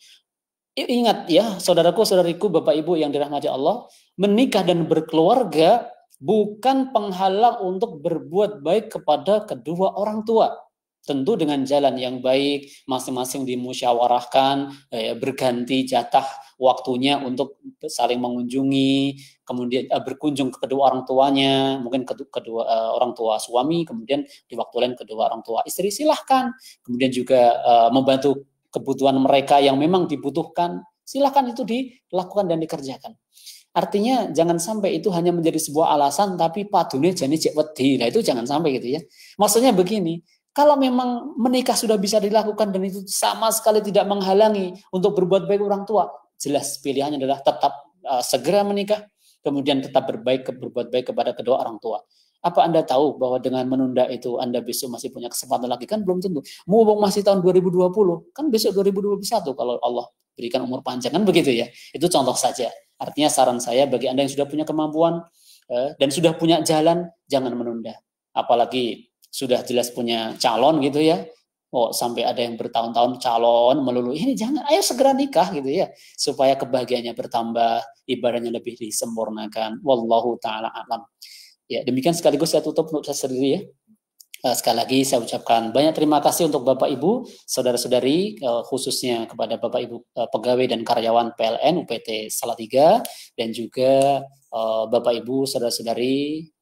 Ingat ya, saudaraku, saudariku, Bapak Ibu yang dirahmati Allah, menikah dan berkeluarga bukan penghalang untuk berbuat baik kepada kedua orang tua. Tentu dengan jalan yang baik, masing-masing dimusyawarahkan, berganti jatah waktunya untuk saling mengunjungi, kemudian berkunjung ke kedua orang tuanya, mungkin kedua orang tua suami, kemudian di waktu lain kedua orang tua istri, silahkan. Kemudian juga membantu kebutuhan mereka yang memang dibutuhkan, silahkan itu dilakukan dan dikerjakan. Artinya jangan sampai itu hanya menjadi sebuah alasan tapi padune jane cek wedi. Nah itu jangan sampai gitu ya. Maksudnya begini, kalau memang menikah sudah bisa dilakukan dan itu sama sekali tidak menghalangi untuk berbuat baik orang tua, jelas pilihannya adalah tetap segera menikah, kemudian tetap berbuat baik kepada kedua orang tua. Apa Anda tahu bahwa dengan menunda itu Anda besok masih punya kesempatan lagi? Kan belum tentu. Mumpung masih tahun 2020, kan besok 2021 kalau Allah berikan umur panjang, kan begitu ya. Itu contoh saja. Artinya saran saya bagi Anda yang sudah punya kemampuan dan sudah punya jalan, jangan menunda. Apalagi sudah jelas punya calon gitu ya. Oh, sampai ada yang bertahun-tahun calon melulu. Ini jangan, ayo segera nikah gitu ya. Supaya kebahagiaannya bertambah, ibadahnya lebih disempurnakan. Wallahu ta'ala a'lam. Ya, demikian sekaligus saya tutup untuk saya sendiri ya. Sekali lagi saya ucapkan banyak terima kasih untuk Bapak Ibu, saudara-saudari, khususnya kepada Bapak Ibu pegawai dan karyawan PLN UPT Salatiga, dan juga Bapak Ibu, saudara-saudari,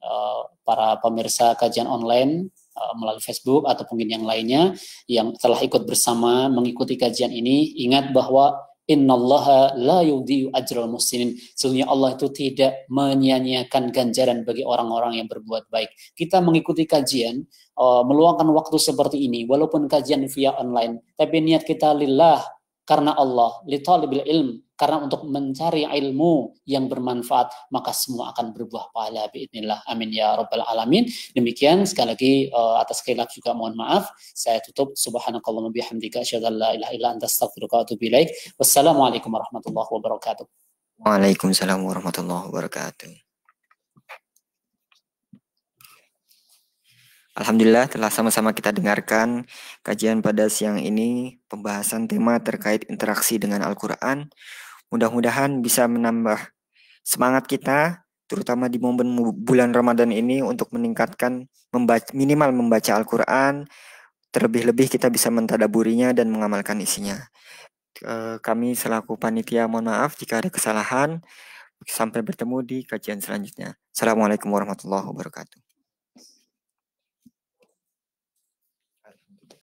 para pemirsa kajian online melalui Facebook atau mungkin yang lainnya yang telah ikut bersama mengikuti kajian ini. Ingat bahwa innallaha la yudhi'u ajral muhsinin. Sesungguhnya Allah itu tidak menyia-nyiakan ganjaran bagi orang-orang yang berbuat baik. Kita mengikuti kajian, meluangkan waktu seperti ini, walaupun kajian via online, tapi niat kita lillah, karena Allah, li talibil ilm, karena untuk mencari ilmu yang bermanfaat, maka semua akan berbuah pahala biidznillah. Amin ya rabbal alamin. Demikian sekali lagi atas khilaf juga mohon maaf. Saya tutup. Subhanakallahumma bihamdika asyhadu an la ilaha illa anta astaghfiruka wa atubu ilaik. Wassalamualaikum warahmatullahi wabarakatuh. Waalaikumsalam warahmatullahi wabarakatuh. Alhamdulillah telah sama-sama kita dengarkan kajian pada siang ini, pembahasan tema terkait interaksi dengan Al-Quran. Mudah-mudahan bisa menambah semangat kita, terutama di momen bulan Ramadan ini untuk meningkatkan minimal membaca Al-Quran, terlebih-lebih kita bisa mentadaburinya dan mengamalkan isinya. Kami selaku panitia mohon maaf jika ada kesalahan. Sampai bertemu di kajian selanjutnya. Assalamualaikum warahmatullahi wabarakatuh.